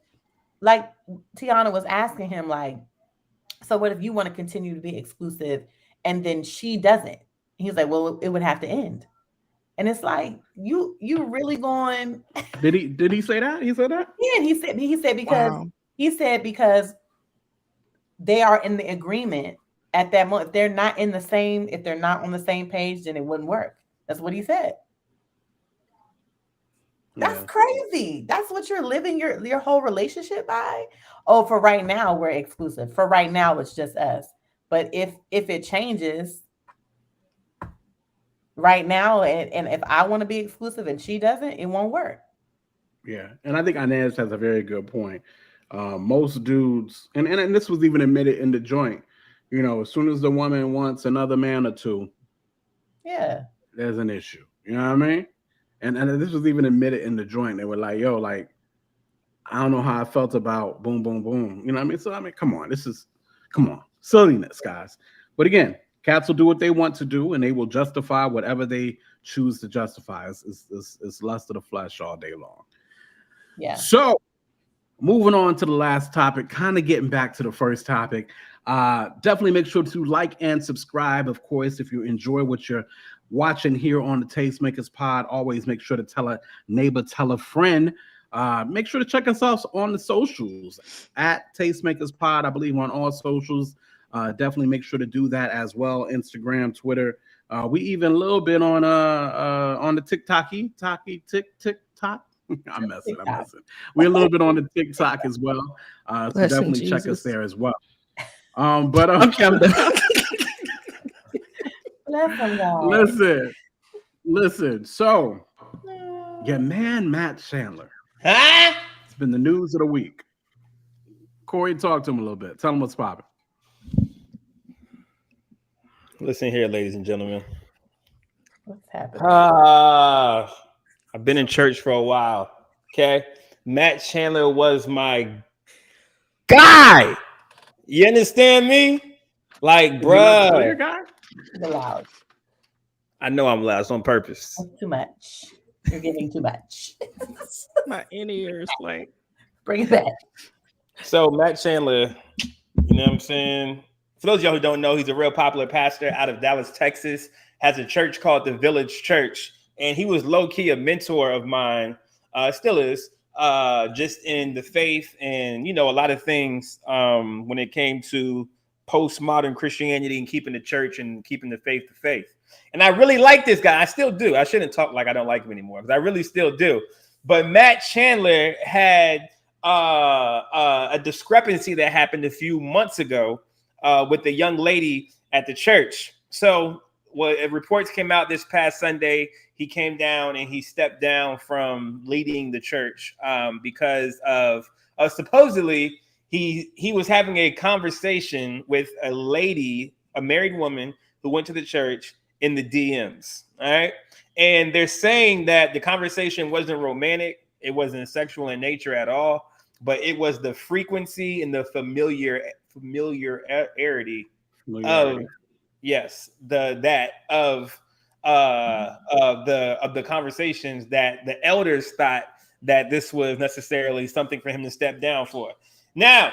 like Tiana was asking him, like, so what if you want to continue to be exclusive and then she doesn't? He's like, well, it would have to end. And it's like, you really going? Did he say that? He said that? Yeah, he said because he said because they are in the agreement at that moment. If they're not on the same page, then it wouldn't work. That's what he said. That's crazy. That's what you're living your whole relationship by. Oh, for right now, we're exclusive. For right now, it's just us. But if it changes right now, and if I want to be exclusive and she doesn't, it won't work. Yeah. And I think Inez has a very good point. Most dudes, and this was even admitted in the joint, as soon as the woman wants another man or two, there's an issue. You know what I mean? And this was even admitted in the joint. They were like, yo, like, I don't know how I felt about boom, boom, boom. You know what I mean? So, come on. Silliness, guys. But again, cats will do what they want to do, and they will justify whatever they choose to justify. It's lust of the flesh all day long. Yeah. So, moving on to the last topic, kind of getting back to the first topic. Definitely make sure to like and subscribe. Of course, if you enjoy what you're watching here on the Tastemakers Pod, always make sure to tell a neighbor, tell a friend. Make sure to check us out on the socials at Tastemakers Pod. I believe on all socials. Definitely make sure to do that as well. Instagram, Twitter. We even a little bit on the TikTok. I'm messing. We're a little bit on the TikTok as well. So definitely check us there as well. Listen, Listen, so your man Matt Chandler. Huh? It's been the news of the week. Corey, talk to him a little bit. Tell him what's popping. Listen here, ladies and gentlemen. What's happening? I've been in church for a while. Okay. Matt Chandler was my guy. You understand me? Like, bruh. Your guy? You're loud. I know I'm loud. It's on purpose. That's too much. You're giving too much. My inner ear is like, bring it back. So Matt Chandler, you know what I'm saying? For those of y'all who don't know, he's a real popular pastor out of Dallas, Texas, has a church called the Village Church. And he was low-key a mentor of mine, still is, just in the faith and, you know, a lot of things when it came to postmodern Christianity and keeping the church and keeping the faith to faith. And I really like this guy. I still do. I shouldn't talk like I don't like him anymore because I really still do. But Matt Chandler had a discrepancy that happened a few months ago with the young lady at the church. So reports came out this past Sunday. He came down and he stepped down from leading the church because of supposedly he was having a conversation with a lady, a married woman who went to the church in the DMs. All right. And they're saying that the conversation wasn't romantic. It wasn't sexual in nature at all, but it was the frequency and the familiarity of the conversations that the elders thought that this was necessarily something for him to step down for. Now,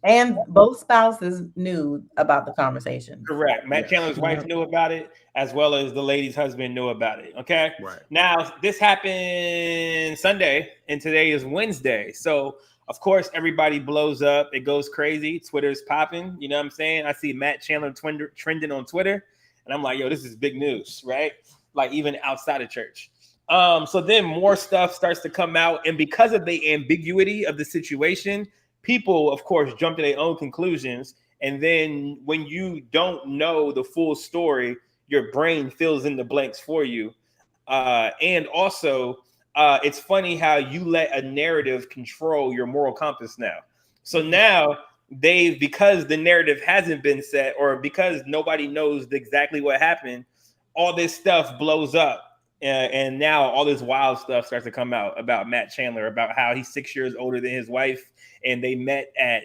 and both spouses knew about the conversation. Correct. Matt Chandler's wife knew about it, as well as the lady's husband knew about it. Okay. Right. Now, this happened Sunday, and today is Wednesday. So, of course, everybody blows up. It goes crazy. Twitter's popping. You know what I'm saying? I see Matt Chandler trending on Twitter, and I'm like, yo, this is big news, right? Like, even outside of church. So then more stuff starts to come out, and because of the ambiguity of the situation, people, of course, jump to their own conclusions. And then when you don't know the full story, your brain fills in the blanks for you. And also, it's funny how you let a narrative control your moral compass now. So now because the narrative hasn't been set, or because nobody knows exactly what happened, all this stuff blows up. And now all this wild stuff starts to come out about Matt Chandler, about how he's 6 years older than his wife, and they met at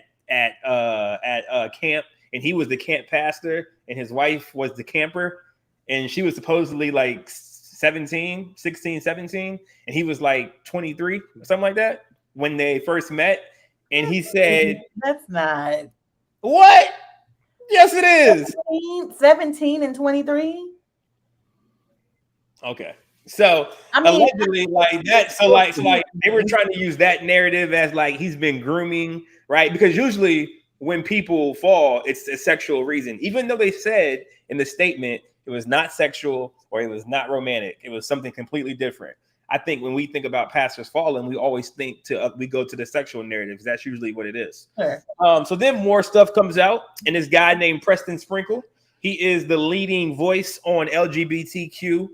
camp, and he was the camp pastor, and his wife was the camper, and she was supposedly like 16, 17, and he was like 23 or something like that when they first met. And he said, "That's not what? Yes, it is. 17 and 23." Okay. So I mean, allegedly like that. So like they were trying to use that narrative as like he's been grooming, right? Because usually when people fall, it's a sexual reason, even though they said in the statement it was not sexual or it was not romantic. It was something completely different. I think when we think about pastors falling, we always think we go to the sexual narrative because that's usually what it is. Sure. So then more stuff comes out, and this guy named Preston Sprinkle, he is the leading voice on LGBTQ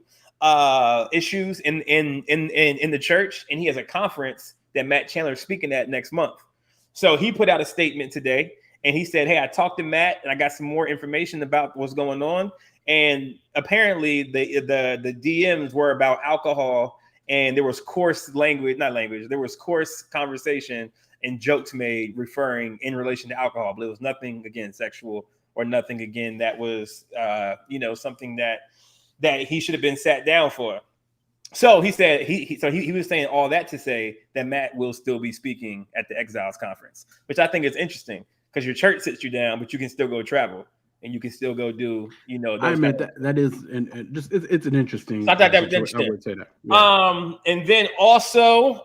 issues in the church, and he has a conference that Matt Chandler is speaking at next month. So he put out a statement today, and he said, "Hey, I talked to Matt, and I got some more information about what's going on." And apparently, the DMs were about alcohol, and there was coarse conversation and jokes made referring in relation to alcohol, but it was nothing again sexual or nothing again that was something that he should have been sat down for. So he said he was saying all that to say that Matt will still be speaking at the Exiles Conference, which I think is interesting because your church sits you down, but you can still go travel and you can still go do I admit that is it's an interesting. I thought that was interesting. I would say that. Yeah. And then also,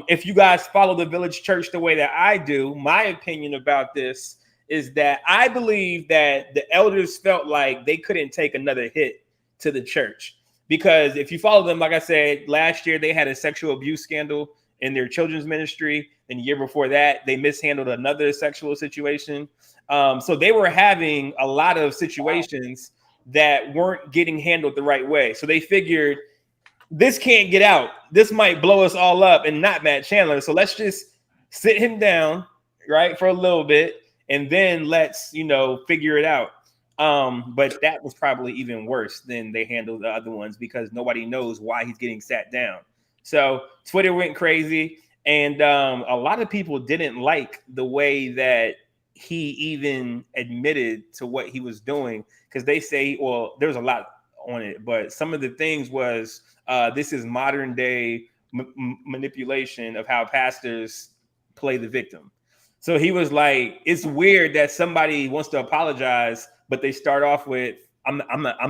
if you guys follow the Village Church the way that I do, my opinion about this is that I believe that the elders felt like they couldn't take another hit to the church, because if you follow them, like I said, last year they had a sexual abuse scandal in their children's ministry, and the year before that they mishandled another sexual situation. So they were having a lot of situations that weren't getting handled the right way. So they figured this can't get out. This might blow us all up and not Matt Chandler. So let's just sit him down, right, for a little bit, and then let's, figure it out. But that was probably even worse than they handled the other ones because nobody knows why he's getting sat down. So Twitter went crazy, and a lot of people didn't like the way that he even admitted to what he was doing because they say, well, there's a lot on it, but some of the things was this is modern day manipulation of how pastors play the victim. So he was like, it's weird that somebody wants to apologize, but they start off with, I'm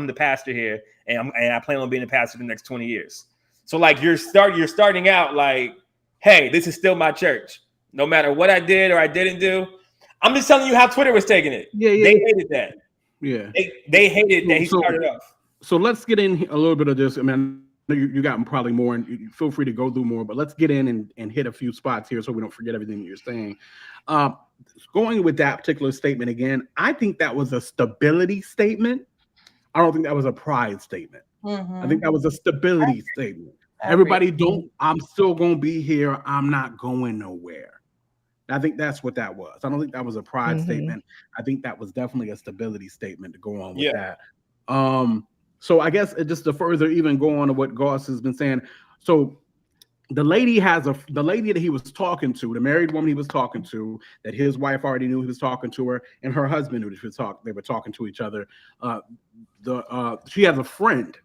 the pastor here, and I plan on being a pastor for the next 20 years. So like you're starting out like, hey, this is still my church. No matter what I did or I didn't do. I'm just telling you how Twitter was taking it. Yeah. They hated that. Yeah. They hated that he started off. So let's get in a little bit of this. I mean, you got probably more, and you feel free to go through more, but let's get in and hit a few spots here so we don't forget everything that you're saying. Going with that particular statement again, I think that was a stability statement. I don't think that was a pride statement. I think that was a stability statement. Everybody I'm still going to be here. I'm not going nowhere. I think that's what that was. I don't think that was a pride statement. I think that was definitely a stability statement to go on with that. So I guess just to further even go on to what Goss has been saying. So the lady that he was talking to, the married woman he was talking to, that his wife already knew he was talking to her, and her husband knew they were talking to each other. She has a friend,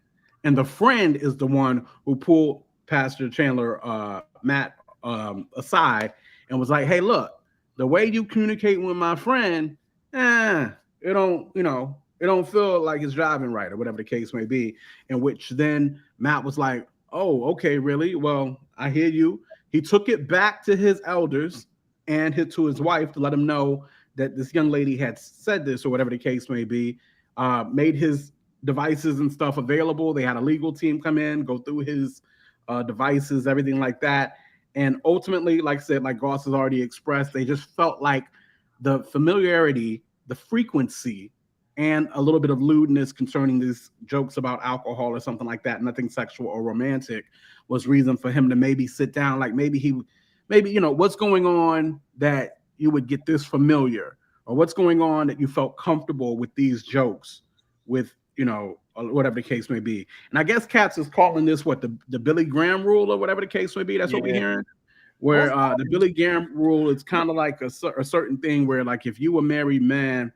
and the friend is the one who pulled Pastor Chandler, Matt, aside and was like, hey, look, the way you communicate with my friend, it don't feel like it's driving right, or whatever the case may be. In which then Matt was like, oh, okay, really? Well, I hear you. He took it back to his elders and to his wife to let him know that this young lady had said this, or whatever the case may be, made his devices and stuff available. They had a legal team come in, go through his devices, everything like that. And ultimately, like I said, like Goss has already expressed, they just felt like the familiarity, the frequency, and a little bit of lewdness concerning these jokes about alcohol or something like that, nothing sexual or romantic, was reason for him to maybe sit down. Like maybe what's going on that you would get this familiar, or what's going on that you felt comfortable with these jokes with, whatever the case may be. And I guess Katz is calling this the Billy Graham rule, or whatever the case may be. That's what we're hearing. Where the Billy Graham rule is kind of like a certain thing where, like, if you a married man,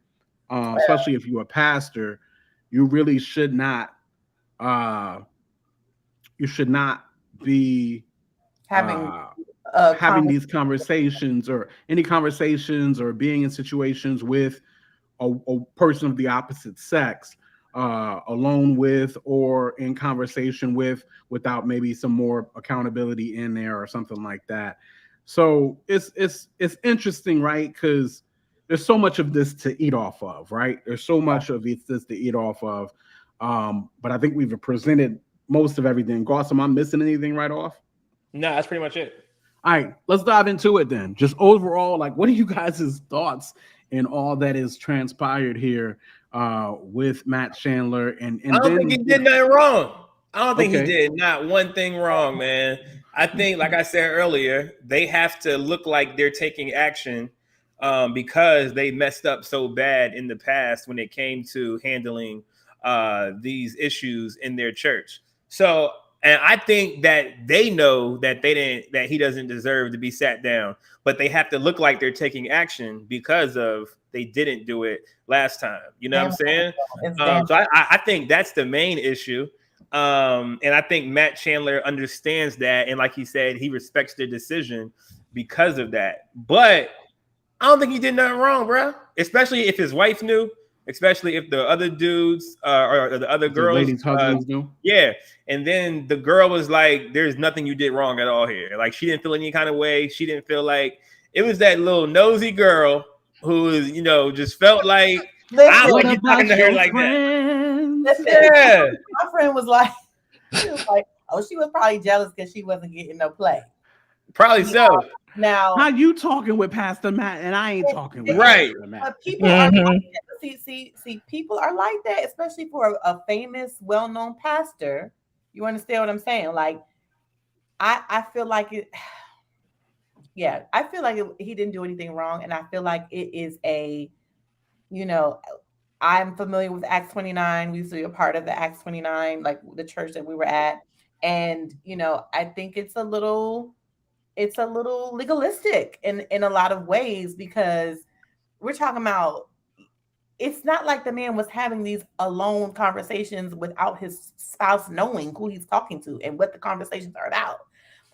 especially if you're a pastor, you really should not be having these conversations, or any conversations, or being in situations with a person of the opposite sex, alone with, or in conversation with, without maybe some more accountability in there or something like that. So it's interesting, right? Because there's so much of this to eat off of, right? There's so much of this to eat off of. But I think we've presented most of everything. Goss, am I missing anything right off? No, that's pretty much it. All right, let's dive into it then. Just overall, like, what are you guys' thoughts in all that is transpired here with Matt Chandler? And I don't think he did nothing wrong. I don't think he did not one thing wrong, man. I think, like I said earlier, they have to look like they're taking action because they messed up so bad in the past when it came to handling these issues in their church. So, and I think that they know that he doesn't deserve to be sat down, but they have to look like they're taking action because they didn't do it last time. You know what I'm saying? So I think that's the main issue. And I think Matt Chandler understands that. And like he said, he respects their decision because of that. But I don't think he did nothing wrong, bro. Especially if his wife knew, especially if the other dudes or the other girls, ladies' husbands knew. Yeah. And then the girl was like, there's nothing you did wrong at all here. Like, she didn't feel any kind of way. She didn't feel like it was that little nosy girl who was, just felt like, I don't like you talking to her like that. Yeah. My friend was like, she was probably jealous because she wasn't getting no play. Probably so. Now, how you talking with Pastor Matt and I ain't talking with right? But people are talking at the See, people are like that, especially for a famous, well-known pastor. You understand what I'm saying? Like, I feel like it. Yeah, I feel like he didn't do anything wrong, and I feel like it is a, you know, I'm familiar with Acts 29. We used to be a part of the Acts 29, like the church that we were at, and I think it's a little legalistic in a lot of ways, because we're talking about, it's not like the man was having these alone conversations without his spouse knowing who he's talking to and what the conversations are about.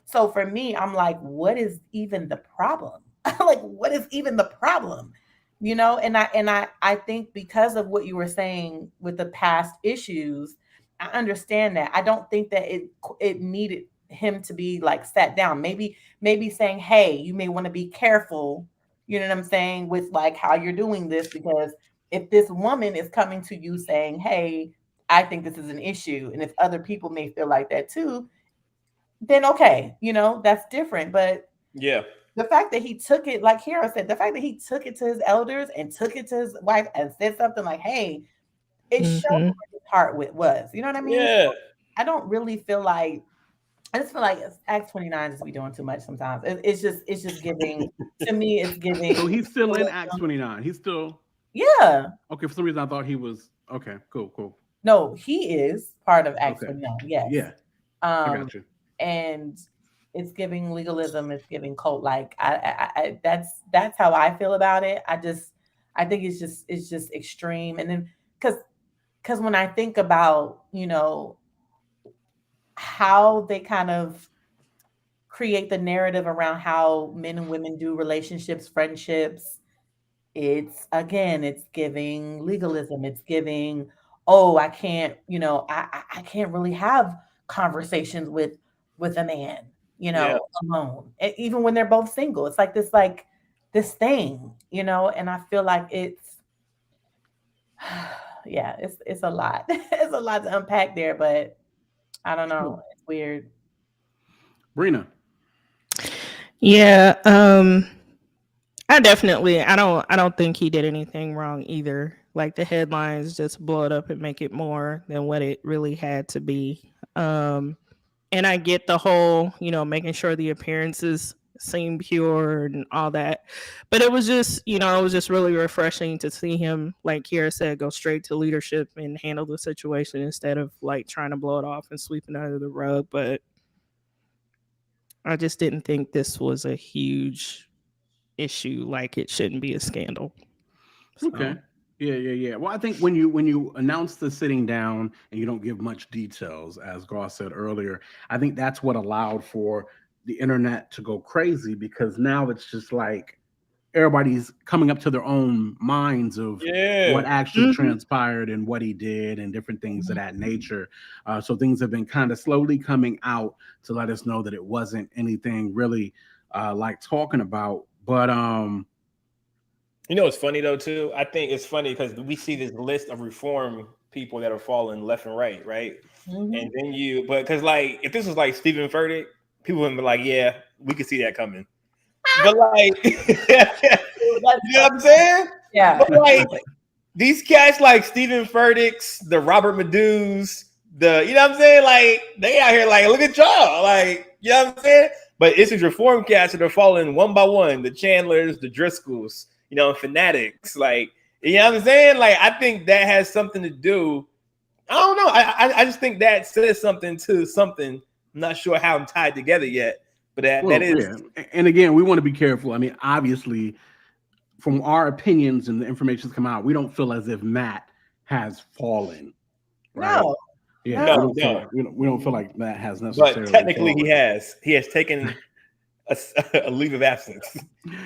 So for me, I'm like, what is even the problem? Like, what is even the problem? And I think because of what you were saying with the past issues, I understand that. I don't think that it needed him to be like sat down. Maybe saying, hey, you may want to be careful, you know what I'm saying, with like how you're doing this, because if this woman is coming to you saying, hey, I think this is an issue, and if other people may feel like that too, then okay, that's different. But yeah, the fact that he took it, like Kiara said, the fact that he took it to his elders and took it to his wife and said something like, hey, it showed where his heart was. You know what I mean? yeah. I don't really feel like, I just feel like Acts 29 just be doing too much sometimes. It's just giving, to me, it's giving. So he's still in Acts 29. He's still. Yeah. Okay, for some reason I thought he was. Okay, cool. No, he is part of Acts 29. Yes. Yeah. I got you. And it's giving legalism. It's giving cult. Like I that's how I feel about it. I think it's just extreme. And then because when I think about how they kind of create the narrative around how men and women do relationships, friendships, it's giving legalism. It's giving, oh, I can't, I can't really have conversations with a man, alone, even when they're both single. It's like this thing, and I feel like it's yeah, it's a lot. It's a lot to unpack there, but I don't know. It's weird. Brina. Yeah, I don't think he did anything wrong either. Like, the headlines just blow it up and make it more than what it really had to be. And I get the whole, making sure the appearances seem pure and all that. But it was just, it was just really refreshing to see him, like Kiara said, go straight to leadership and handle the situation instead of like trying to blow it off and sweep it under the rug. But I just didn't think this was a huge issue. Like, it shouldn't be a scandal. So. Okay. Yeah. Well, I think when you announce the sitting down and you don't give much details, as Goss said earlier, I think that's what allowed for the internet to go crazy, because now it's just like everybody's coming up to their own minds of what actually transpired and what he did and different things of that nature. So things have been kind of slowly coming out to let us know that it wasn't anything really like talking about. But it's funny though too. I think it's funny because we see this list of reform people that are falling left and right, Mm-hmm. And then because like if this was like Stephen Furtick, people would be like, yeah, we could see that coming. But like, you know what I'm saying? Yeah. But like these cats like Stephen Furtick's, the Robert Madu's, you know what I'm saying? Like they out here like, look at y'all, like, you know what I'm saying? But it's these reform cats that are falling one by one, the Chandlers, the Driscolls, fanatics, like, you know what I'm saying? Like, I think that has something to do. I don't know. I just think that says something to something. I'm not sure how I'm tied together yet, but that is. Yeah. And again, we want to be careful. I mean, obviously, from our opinions and the information that's come out, we don't feel as if Matt has fallen. Right? No. Yeah. No. We don't feel like Matt has necessarily. But technically, fallen. he has taken a leave of absence.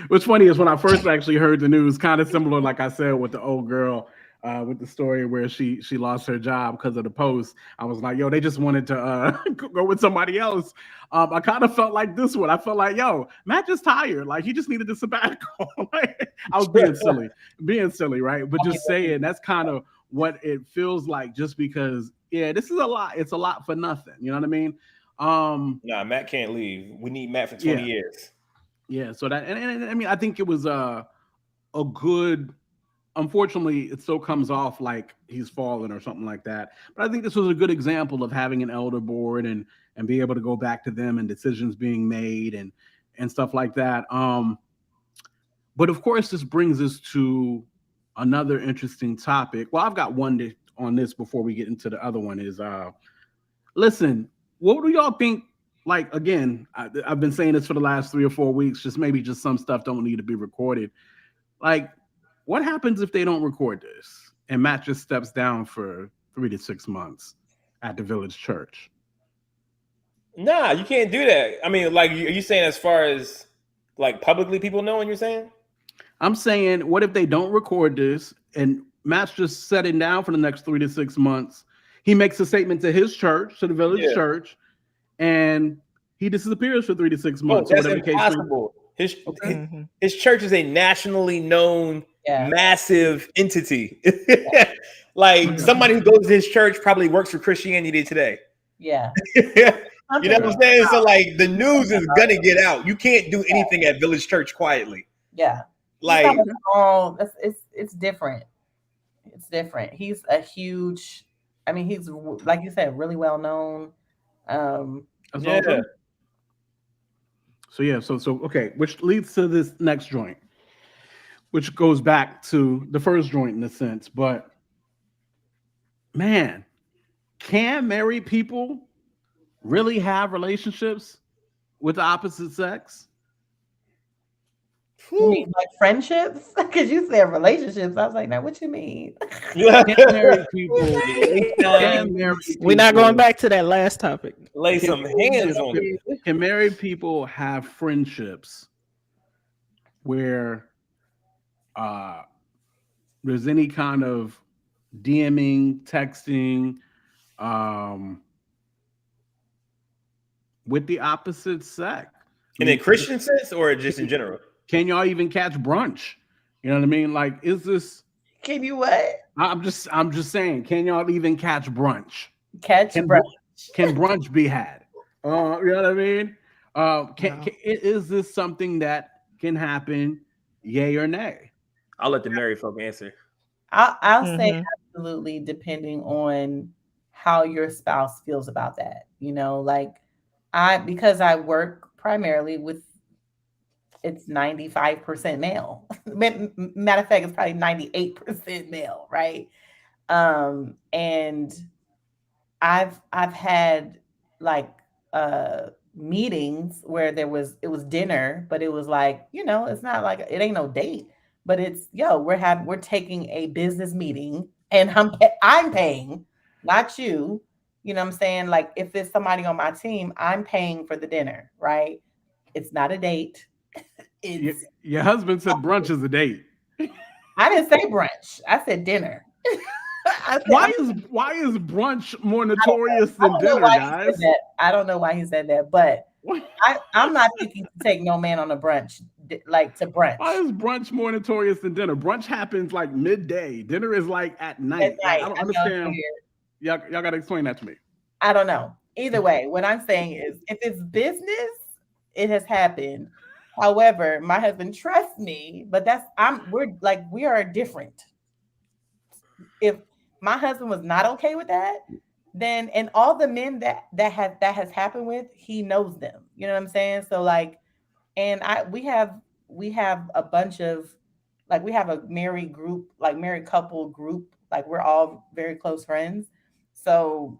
What's funny is when I first actually heard the news, kind of similar, like I said, with the old girl, with the story where she lost her job because of the post. I was like, yo, they just wanted to go with somebody else. I kind of felt like this one. I felt like, yo, Matt just tired. Like, he just needed a sabbatical. I was being silly, right? But just saying that's kind of what it feels like, just because, this is a lot. It's a lot for nothing. You know what I mean? Nah, Matt can't leave. We need Matt for 20 years. Yeah, so that and I mean, I think it was a good unfortunately, it still comes off like he's fallen or something like that. But I think this was a good example of having an elder board and be able to go back to them and decisions being made and stuff like that. But of course, this brings us to another interesting topic. Well, I've got one on this before we get into the other one. Is listen, what do y'all think? Like, again, I've been saying this for the last 3 or 4 weeks. Just maybe just some stuff don't need to be recorded. Like, what happens if they don't record this and Matt just steps down for 3 to 6 months at the village church? Nah, you can't do that. I mean, like, are you saying as far as like publicly people knowing? You're saying? I'm saying, what if they don't record this and Matt's just sitting down for the next 3 to 6 months? He makes a statement to his church, to the village church, and he disappears for 3 to 6 months. That's impossible. His church is a nationally known, massive entity. Like somebody who goes to his church probably works for Christianity Today. Yeah. You know what I'm saying? So like the news is gonna get out. You can't do anything at Village Church quietly. Yeah. Like it's different. It's different. He's a huge, I mean, he's, like you said, really well known. So okay, which leads to this next joint, which goes back to the first joint in a sense. But man, can married people really have relationships with the opposite sex? You mean like friendships? Because you said relationships. I was like, now what you mean? Can married people, we're not going back to that last topic. Lay some hands on it. Can married people have friendships where there's any kind of DMing, texting, with the opposite sex? In a Christian sense or just in general? Can y'all even catch brunch? You know what I mean? Like, is this? Can you what? I'm just saying. Can y'all even catch brunch? Can brunch be had? You know what I mean? Is this something that can happen? Yay or nay? I'll let the married folk answer. I'll say absolutely, depending on how your spouse feels about that. You know, like because I work primarily with, it's 95% male. Matter of fact, it's probably 98% male, right? And I've had like meetings where it was dinner, but it was like, you know, it's not like, it ain't no date, but it's, we're taking a business meeting and I'm paying, not you. You know what I'm saying? Like if it's somebody on my team, I'm paying for the dinner, right? It's not a date. Your husband said brunch is a date. I didn't say brunch. I said dinner. Why is brunch more notorious than dinner, guys? I don't know why he said that, but I'm not thinking to take no man on a brunch, like to brunch. Why is brunch more notorious than dinner? Brunch happens like midday. Dinner is like at night. I don't understand. Y'all got to explain that to me. I don't know. Either way, what I'm saying is, if it's business, it has happened. However, my husband trusts me, but we are different. If my husband was not okay with that, then, and all the men that has happened with, he knows them. You know what I'm saying? So like, and we have a bunch of, like, we have a married group, like married couple group, like we're all very close friends. So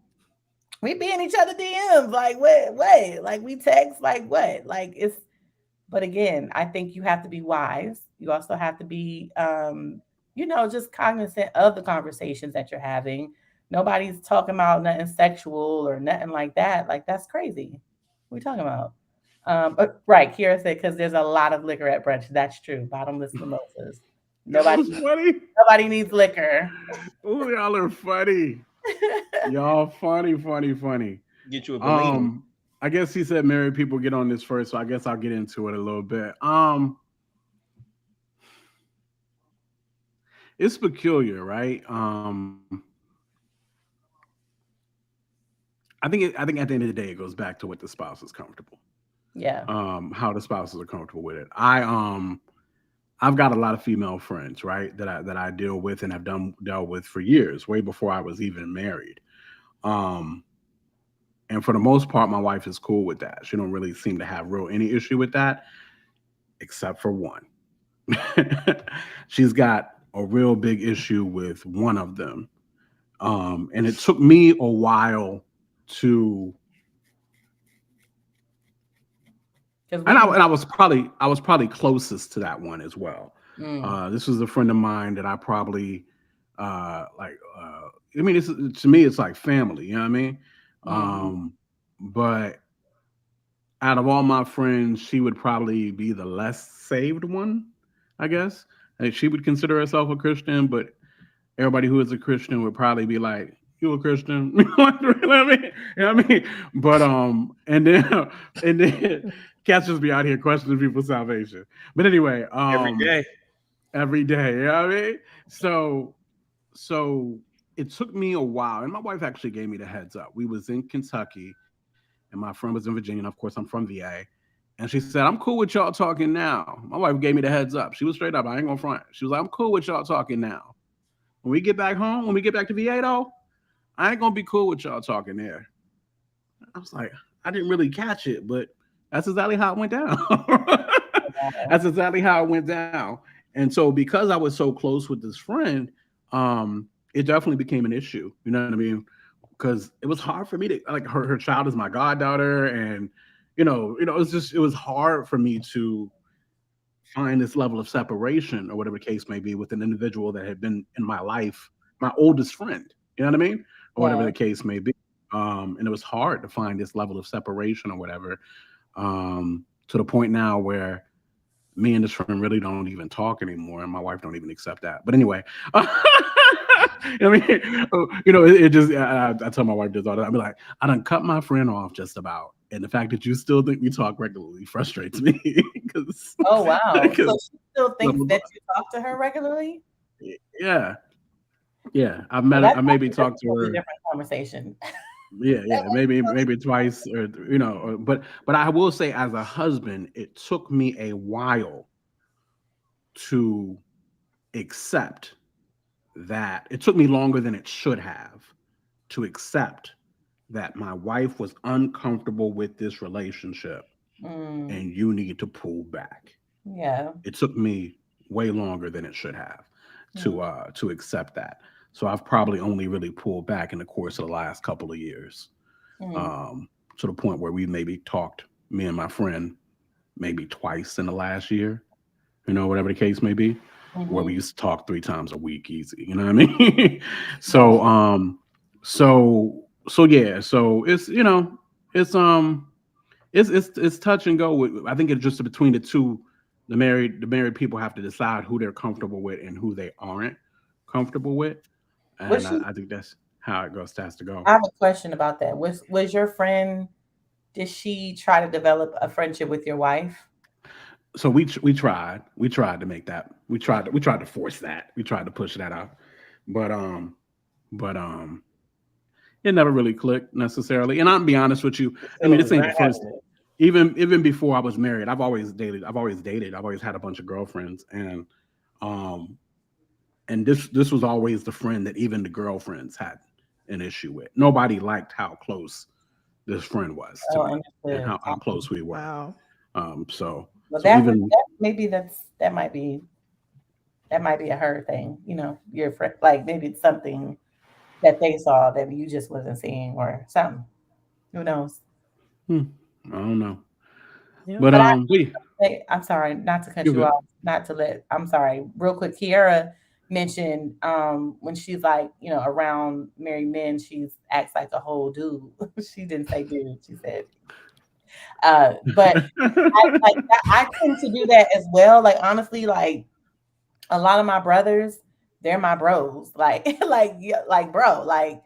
we be in each other DMs, like what, like we text, like what, like it's. But again, I think you have to be wise. You also have to be, just cognizant of the conversations that you're having. Nobody's talking about nothing sexual or nothing like that. Like, that's crazy. What are we talking about? Right. Kira said, because there's a lot of liquor at brunch. That's true. Bottomless mimosas. Nobody needs liquor. Oh, y'all are funny. Y'all funny. Get you a balloon. I guess he said married people get on this first, so I guess I'll get into it a little bit. It's peculiar, right? I think at the end of the day, it goes back to what the spouse is comfortable. Yeah. How the spouses are comfortable with it. I I've got a lot of female friends, right, that I deal with and have dealt with for years, way before I was even married. Um, and for the most part, my wife is cool with that. She don't really seem to have real any issue with that, except for one. She's got a real big issue with one of them. And it took me a while to and I was probably closest to that one as well. This was a friend of mine that I probably I mean, it's to me it's like family, you know what I mean? But out of all my friends, she would probably be the less saved one, I guess. Like she would consider herself a Christian, but everybody who is a Christian would probably be like, "You a Christian?" You know what I mean? You know what I mean? But and then cats just be out here questioning people's salvation. But anyway, every day, you know what I mean? So it took me a while, and my wife actually gave me the heads up. We was in Kentucky, and my friend was in Virginia, and of course I'm from VA. And she said, "I'm cool with y'all talking now." My wife gave me the heads up. She was straight up. I ain't gonna front. She was like, "I'm cool with y'all talking now. When we get back home, when we get back to VA though, I ain't gonna be cool with y'all talking there." I was like, I didn't really catch it, but that's exactly how it went down. That's exactly how it went down. And so because I was so close with this friend, it definitely became an issue. You know what I mean? Because it was hard for me to like her child is my goddaughter, and it was hard for me to find this level of separation or whatever the case may be with an individual that had been in my life, my oldest friend, you know what I mean? Or whatever the case may be. And it was hard to find this level of separation or whatever, to the point now where me and this friend really don't even talk anymore, and my wife don't even accept that. But anyway, I mean, it just, I tell my wife this all the time. I'll be like, I done cut my friend off just about. And the fact that you still think we talk regularly frustrates me. Oh, wow. So she still thinks that you talk to her regularly? Yeah. Yeah. I've met her. I maybe talked to her. Different conversation. Yeah. Maybe twice but I will say as a husband, it took me a while to accept that. It took me longer than it should have to accept that my wife was uncomfortable with this relationship and you need to pull back. Yeah. It took me way longer than it should have to accept that. So I've probably only really pulled back in the course of the last couple of years. To the point where we maybe talked, me and my friend, maybe twice in the last year, whatever the case may be, where we used to talk 3 times a week easy, you know what I mean? So yeah, so it's it's touch and go. I think it's just between the married people have to decide who they're comfortable with and who they aren't comfortable with, and I think that's how it has to go. I have a question about that. Was your friend? Did she try to develop a friendship with your wife? So we tried to make that. We tried to force that. We tried to push that out, but it never really clicked necessarily. And I'll be honest with you. I mean, this ain't the first. Even before I was married, I've always dated. I've always had a bunch of girlfriends, and this was always the friend that even the girlfriends had an issue with. Nobody liked how close this friend was to me and how close we were. Wow. So that might be a her thing. Your friend, like maybe it's something that they saw that you just wasn't seeing or something. Who knows? I don't know. Yeah. But I'm sorry, not to cut you off, I'm sorry, real quick. Kiara mentioned when she's like, around married men, she acts like a whole dude. She didn't say dude, she said. But I tend to do that as well. Like honestly, like a lot of my brothers, they're my bros. Like bro, like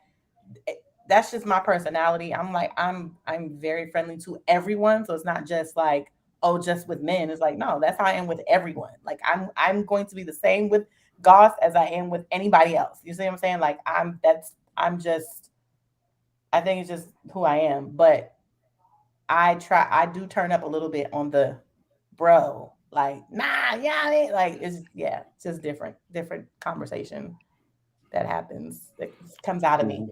that's just my personality. I'm very friendly to everyone. So it's not just like, oh, just with men. It's like, no, that's how I am with everyone. Like I'm going to be the same with Goss as I am with anybody else. You see what I'm saying? Like I think it's just who I am. But I do turn up a little bit on the bro Like, nah, yeah, like it's just different conversation that happens that comes out of me.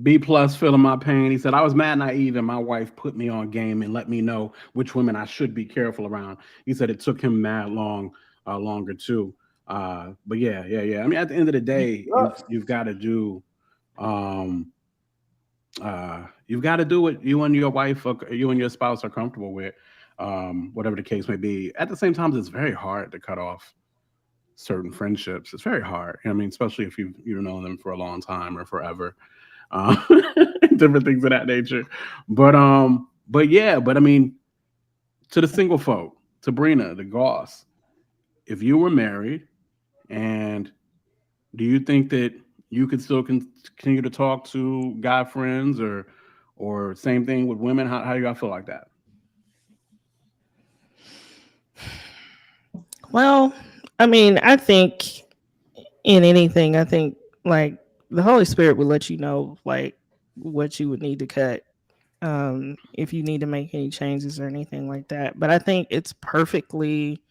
B plus feeling my pain. He said, I was mad naive and my wife put me on game and let me know which women I should be careful around. He said it took him mad longer too. But yeah. I mean, at the end of the day, you've got to do you've got to do what you and your wife or you and your spouse are comfortable with, whatever the case may be. At the same time, it's very hard to cut off certain friendships. It's very hard. I mean, especially if you've known them for a long time or forever. Different things of that nature. But I mean, to the single folk, to Brina, the Goss, if you were married, and do you think that you could still continue to talk to guy friends or same thing with women? How do y'all feel like that? Well, I mean, I think in anything, I think like the Holy Spirit will let you know like what you would need to cut, if you need to make any changes or anything like that. But I think it's perfectly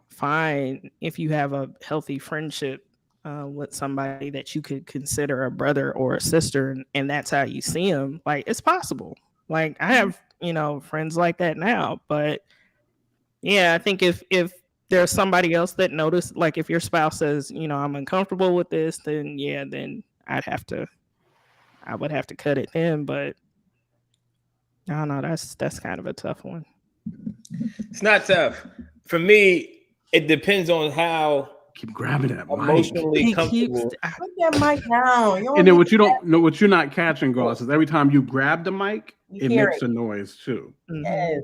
fine if you have a healthy friendship with somebody that you could consider a brother or a sister, and that's how you see them. Like, it's possible. Like, I have friends like that now. But yeah, I think if there's somebody else that noticed, like if your spouse says, I'm uncomfortable with this, then I would have to cut it then. But I don't know, that's kind of a tough one. It's not tough. For me, it depends on how keep grabbing that emotionally mic. comfortable. Put that mic down. And then what you're not catching, Goss, is every time you grab the mic, it makes a noise too. Yes.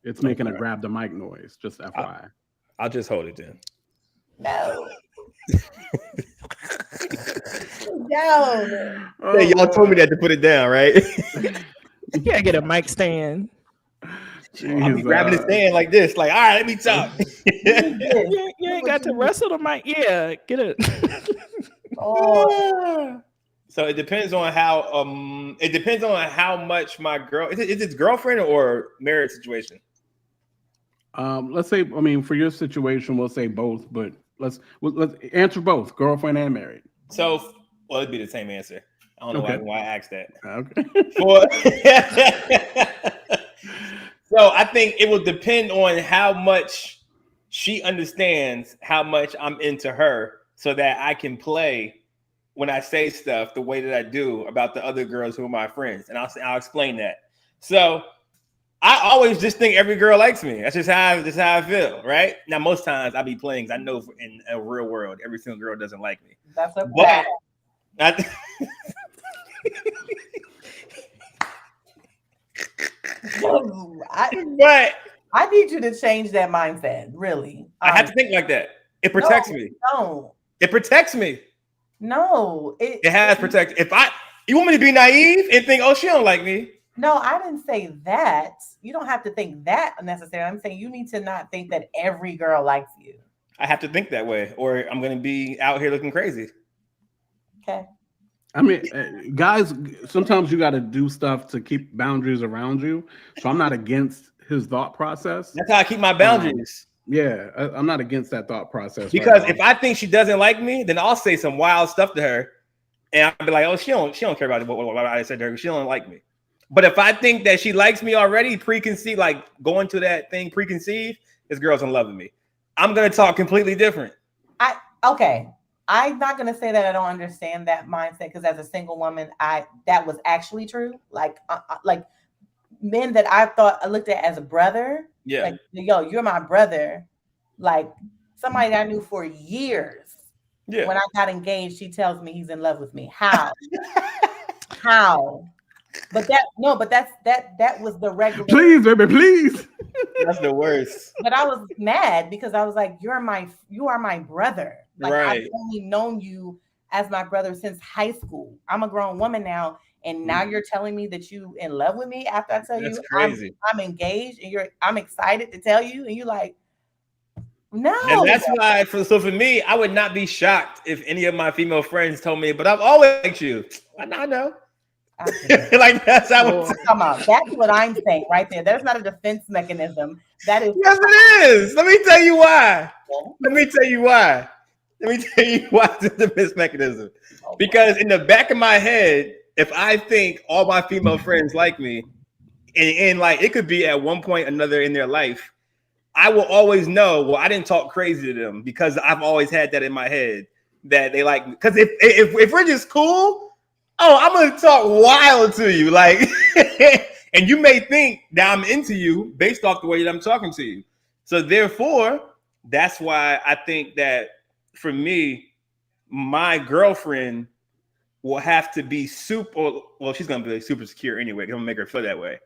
It's making a grab the mic noise, just FYI. I'll just hold it then. No. Down. Hey, y'all told me that to put it down, right? You gotta get a mic stand. I'll be grabbing the stand like this, like, all right, let me talk. You ain't got to wrestle the mic. Yeah, get it. So it depends on how much my girl is it girlfriend or marriage situation? Let's say, I mean, for your situation, we'll say both, but let's answer both, girlfriend and married. So, well, it'd be the same answer. I don't know why I asked that. Okay. So I think it will depend on how much she understands how much I'm into her, so that I can play when I say stuff the way that I do about the other girls who are my friends, and I'll explain that. So I always just think every girl likes me. That's just how I feel, right? Now, most times I be playing because I know in a real world every single girl doesn't like me. That's a but I need you to change that mindset. Really, I have to think like that. It protects me. No, it protects me. No, it has protect. You want me to be naive and think, oh, she don't like me. No, I didn't say that. You don't have to think that necessarily. I'm saying you need to not think that every girl likes you. I have to think that way, or I'm going to be out here looking crazy. Okay. I mean, guys, sometimes you got to do stuff to keep boundaries around you. So I'm not against his thought process. That's how I keep my boundaries. Yeah, I'm not against that thought process. Because if I think she doesn't like me, then I'll say some wild stuff to her, and I'll be like, "Oh, she don't care about what I said to her. She don't like me." But if I think that she likes me already, preconceived, like going to that thing preconceived, this girl's in love with me. I'm gonna talk completely different. Okay. I'm not gonna say that I don't understand that mindset, because as a single woman, that was actually true. Like men that I looked at as a brother. Yeah. Like, yo, you're my brother. Like somebody that I knew for years. Yeah. When I got engaged, she tells me he's in love with me. How? How? But that was the regular. Please, baby, please. That's the worst. But I was mad because I was like, you are my brother. Like, right. I've only known you as my brother since high school. I'm a grown woman now, and now you're telling me that you in love with me after I tell That's you crazy. I'm engaged, and I'm excited to tell you, and you're like, no. And that's why, so for me, I would not be shocked if any of my female friends told me, but I've always liked you. I know. Like that's how it's come on. That's what I'm saying right there. There's not a defense mechanism. That is yes, it is. Let me tell you why. Let me tell you why it's a defense mechanism. Because in the back of my head, if I think all my female friends like me, and like it could be at one point or another in their life, I will always know, well, I didn't talk crazy to them because I've always had that in my head that they like me. Because if we're just cool, I'm gonna talk wild to you, like, and you may think that I'm into you based off the way that I'm talking to you. So therefore, that's why I think that for me, my girlfriend will have to be super. Well, she's gonna be super secure anyway. I'm gonna make her feel that way.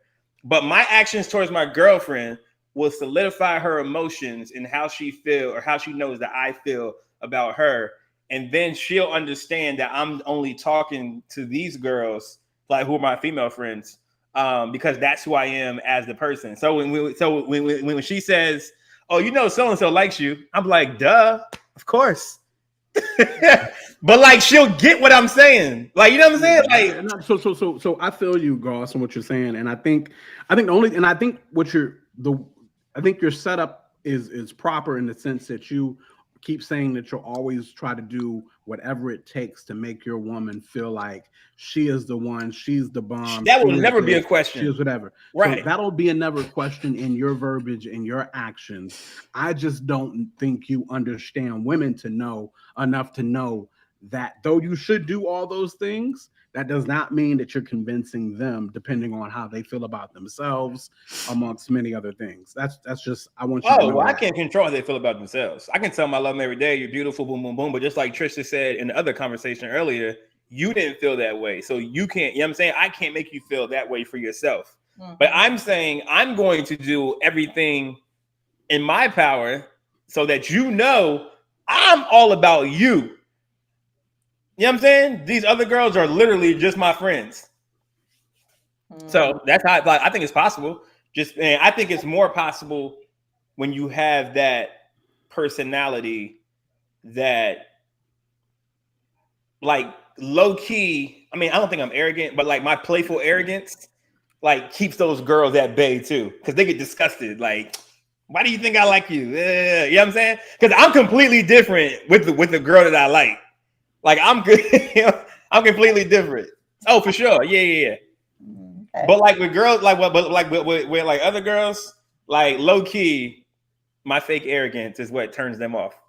But my actions towards my girlfriend will solidify her emotions and how she feel or how she knows that I feel about her. And then she'll understand that I'm only talking to these girls, like who are my female friends, because that's who I am as the person. So when she says, "Oh, you know, so and so likes you," I'm like, "Duh, of course." But like, she'll get what I'm saying. Like, you know what I'm saying? Like, so I feel you, Goss, on what you're saying, and I think your setup is proper in the sense that you keep saying that you'll always try to do whatever it takes to make your woman feel like she is the one, she's the bomb. That will never be a question. She is whatever. Right. So that'll be another question in your verbiage and your actions. I just don't think you understand women enough to know that though you should do all those things, that does not mean that you're convincing them, depending on how they feel about themselves, amongst many other things. That's just, I want you to know. Well, I can't control how they feel about themselves. I can tell my love them every day, you're beautiful, boom, boom, boom. But just like Trisha said in the other conversation earlier, you didn't feel that way. So you can't, you know what I'm saying? I can't make you feel that way for yourself. Mm-hmm. But I'm saying I'm going to do everything in my power so that you know I'm all about you. You know what I'm saying? These other girls are literally just my friends. So that's how I think it's possible. I think it's more possible when you have that personality that, like, low key. I mean, I don't think I'm arrogant, but like my playful arrogance, like, keeps those girls at bay too, because they get disgusted. Like, why do you think I like you? You know what I'm saying? Because I'm completely different with the girl that I like. Like, I'm good. I'm completely different. Oh, for sure. Yeah. Okay. But like with girls, with like other girls, like low key, my fake arrogance is what turns them off,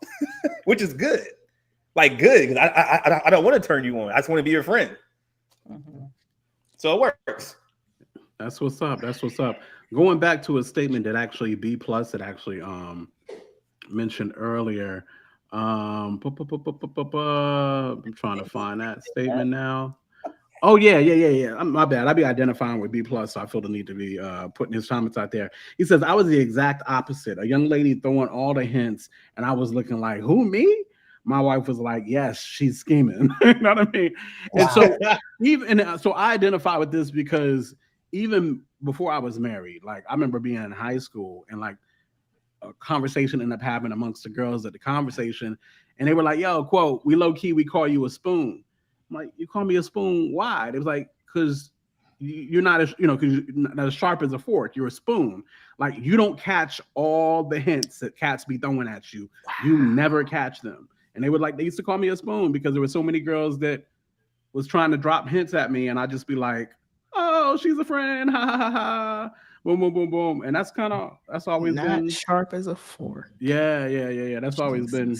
which is good. Like, good, because I don't want to turn you on. I just want to be your friend. Mm-hmm. So it works. That's what's up. Going back to a statement that actually B+ had actually mentioned earlier. I'm trying to find that statement now. Oh yeah. My bad. I be identifying with B+, so I feel the need to be putting his comments out there. He says, I was the exact opposite. A young lady throwing all the hints, and I was looking like, who, me? My wife was like, yes, she's scheming. You know what I mean? Wow. And so I identify with this because even before I was married, like I remember being in high school and like a conversation ended up happening amongst the girls at the conversation, and they were like, yo, quote, we low key, we call you a spoon. I'm like, you call me a spoon? Why? It was like, because you're not as, because you're not as sharp as a fork. You're a spoon. Like, you don't catch all the hints that cats be throwing at you. Wow. You never catch them. And they used to call me a spoon because there were so many girls that was trying to drop hints at me, and I'd just be like, oh, she's a friend, ha ha ha ha. Boom, boom, boom, boom. And that's always been sharp as a fork. Yeah. That's always been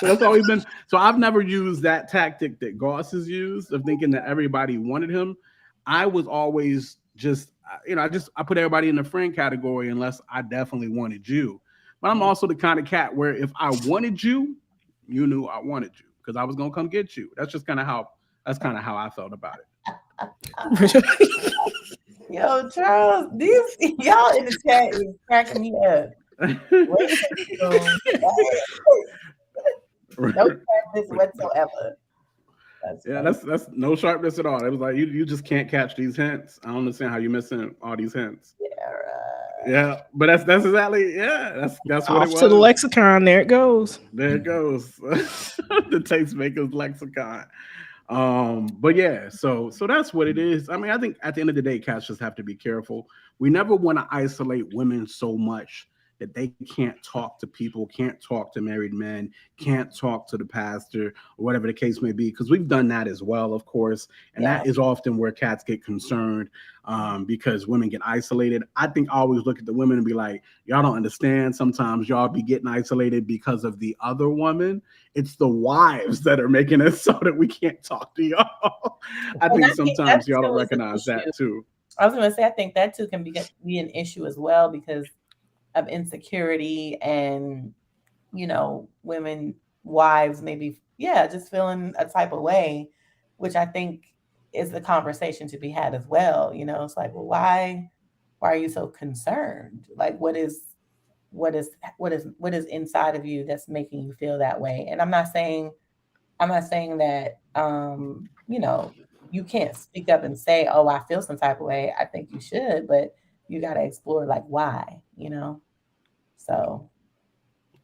that's always been. So I've never used that tactic that Goss has used of thinking that everybody wanted him. I was always just, I put everybody in the friend category unless I definitely wanted you. But I'm also the kind of cat where if I wanted you, you knew I wanted you because I was gonna come get you. That's kind of how I felt about it. Yo, Charles, these y'all in the chat is cracking me up. No sharpness whatsoever. That's no sharpness at all. It was like you just can't catch these hints. I don't understand how you're missing all these hints. Yeah, right. Yeah, but that's exactly that's what off it was. To the lexicon. There it goes. The Tastemakers lexicon. But yeah, so that's what it is. I mean, I think at the end of the day, cats just have to be careful. We never want to isolate women so much that they can't talk to people, can't talk to married men, can't talk to the pastor, or whatever the case may be, because we've done that as well, of course. And that is often where cats get concerned, because women get isolated. I think I always look at the women and be like, y'all don't understand. Sometimes y'all be getting isolated because of the other woman. It's the wives that are making it so that we can't talk to y'all. I think sometimes y'all don't recognize that too. I was going to say, I think that too can be an issue as well because of insecurity and, women, wives, maybe, just feeling a type of way, which I think is the conversation to be had as well. It's like, well, why are you so concerned? Like, what is inside of you that's making you feel that way? And I'm not saying that, you can't speak up and say, oh, I feel some type of way. I think you should, but you got to explore like why, so.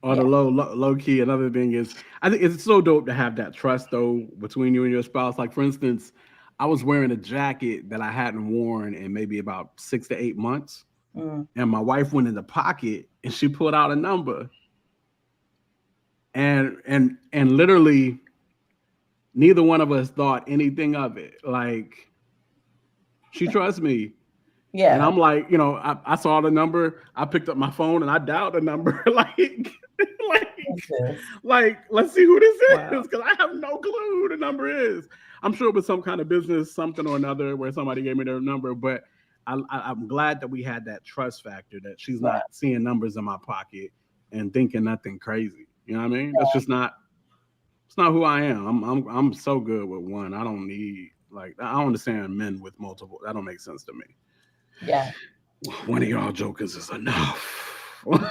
Or the low key, another thing is, I think it's so dope to have that trust though between you and your spouse. Like for instance, I was wearing a jacket that I hadn't worn in maybe about 6 to 8 months, and my wife went in the pocket and she pulled out a number, and literally, neither one of us thought anything of it. Like she trusts me. Yeah. And I'm like, I saw the number. I picked up my phone and I dialed the number. like, let's see who this is, because I have no clue who the number is. I'm sure it was some kind of business, something or another, where somebody gave me their number. But I'm glad that we had that trust factor, that she's not seeing numbers in my pocket and thinking nothing crazy. You know what I mean? That's just not. It's not who I am. I'm so good with one. I don't need, like, I don't understand men with multiple. That don't make sense to me. Yeah. One of y'all jokers is enough. One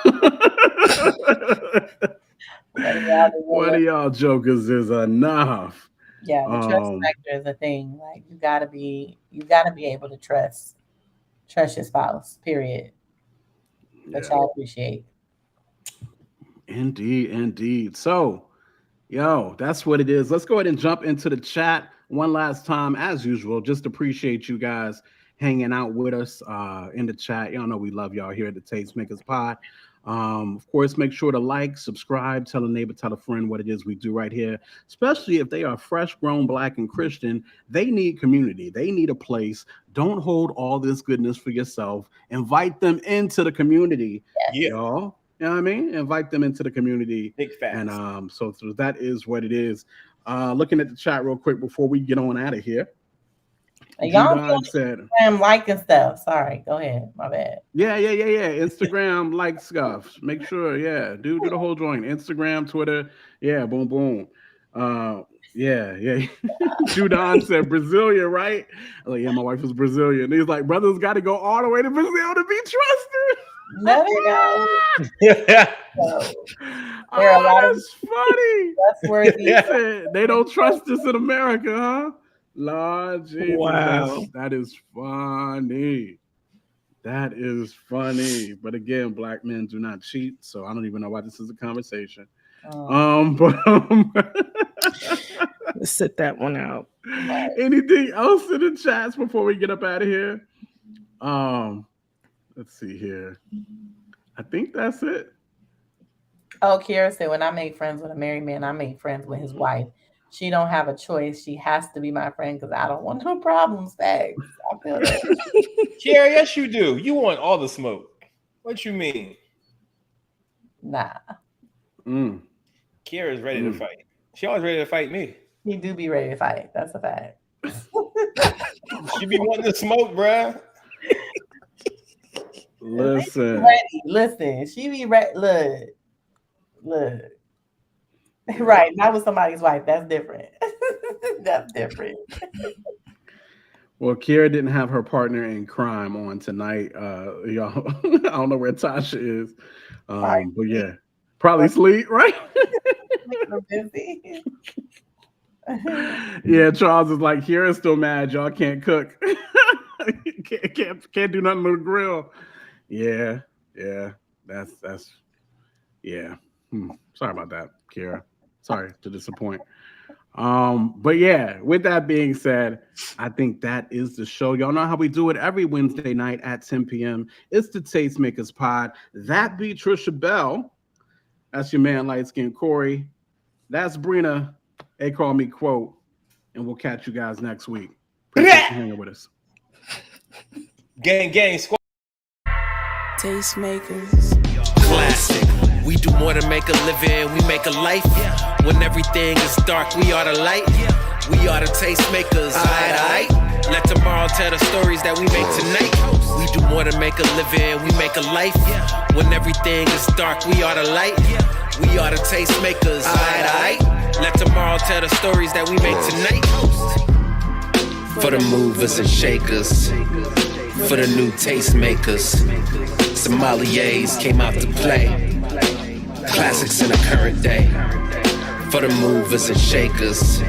of y'all jokers is enough. Yeah, the trust factor is a thing. Like you gotta be able to trust your spouse, period. Which I appreciate. Indeed. So, that's what it is. Let's go ahead and jump into the chat one last time, as usual. Just appreciate you guys hanging out with us in the chat. Y'all know we love y'all here at the Tastemakers Pod. Of course, make sure to like, subscribe, tell a neighbor, tell a friend what it is we do right here. Especially if they are fresh, grown, Black, and Christian, they need community. They need a place. Don't hold all this goodness for yourself. Invite them into the community, y'all. You know what I mean? Invite them into the community. Big facts. And so that is what it is. Looking at the chat real quick before we get on out of here. Y'all said I'm liking stuff. Sorry, go ahead. My bad. Yeah. Instagram like stuff. Make sure, do the whole joint. Instagram, Twitter, boom. Yeah. Judon said Brazilian, right? Like, yeah, my wife is Brazilian. He's like, brothers got to go all the way to Brazil to be trusted. There you go. There are a lot of funny. That's worthy. They don't trust us in America, huh? Lord Jesus, wow. That is funny. That is funny. But again, Black men do not cheat, so I don't even know why this is a conversation. Let's sit that one out. Anything else in the chats before we get up out of here? Let's see here. I think that's it. Oh, Kiara said, when I make friends with a married man, I make friends with his wife. She don't have a choice. She has to be my friend because I don't want no problems. Thanks. I feel that. Kiara, yes, you do. You want all the smoke. What you mean? Nah. Kiara's ready to fight. She always ready to fight me. He do be ready to fight. That's a fact. She be wanting to smoke, bruh. Listen. She be ready. Look. Right. Not with somebody's wife. That's different. That's different. Well, Kiara didn't have her partner in crime on tonight. Y'all, I don't know where Tasha is. But yeah, probably sleep, right? Yeah, Charles is like, Kiara's still mad. Y'all can't cook. can't do nothing on the grill. Yeah. That's yeah. Sorry about that, Kiara. Sorry to disappoint. But yeah, with that being said, I think that is the show. Y'all know how we do it every Wednesday night at 10 p.m. It's the Tastemakers Pod. That be Trisha Bell. That's your man, light skin Corey. That's Brina. They call me Quote. And we'll catch you guys next week. Appreciate you hanging with us. Gang, squad. Tastemakers. Classic. We do more than make a living, we make a life. When everything is dark, we are the light. We are the tastemakers, aight. Let tomorrow tell the stories that we make tonight. We do more than make a living, we make a life. When everything is dark, we are the light. We are the tastemakers, aight. Let tomorrow tell the stories that we make tonight. For the movers and shakers, for the new tastemakers, sommeliers came out to play. Classics in the current day. For the movers and shakers,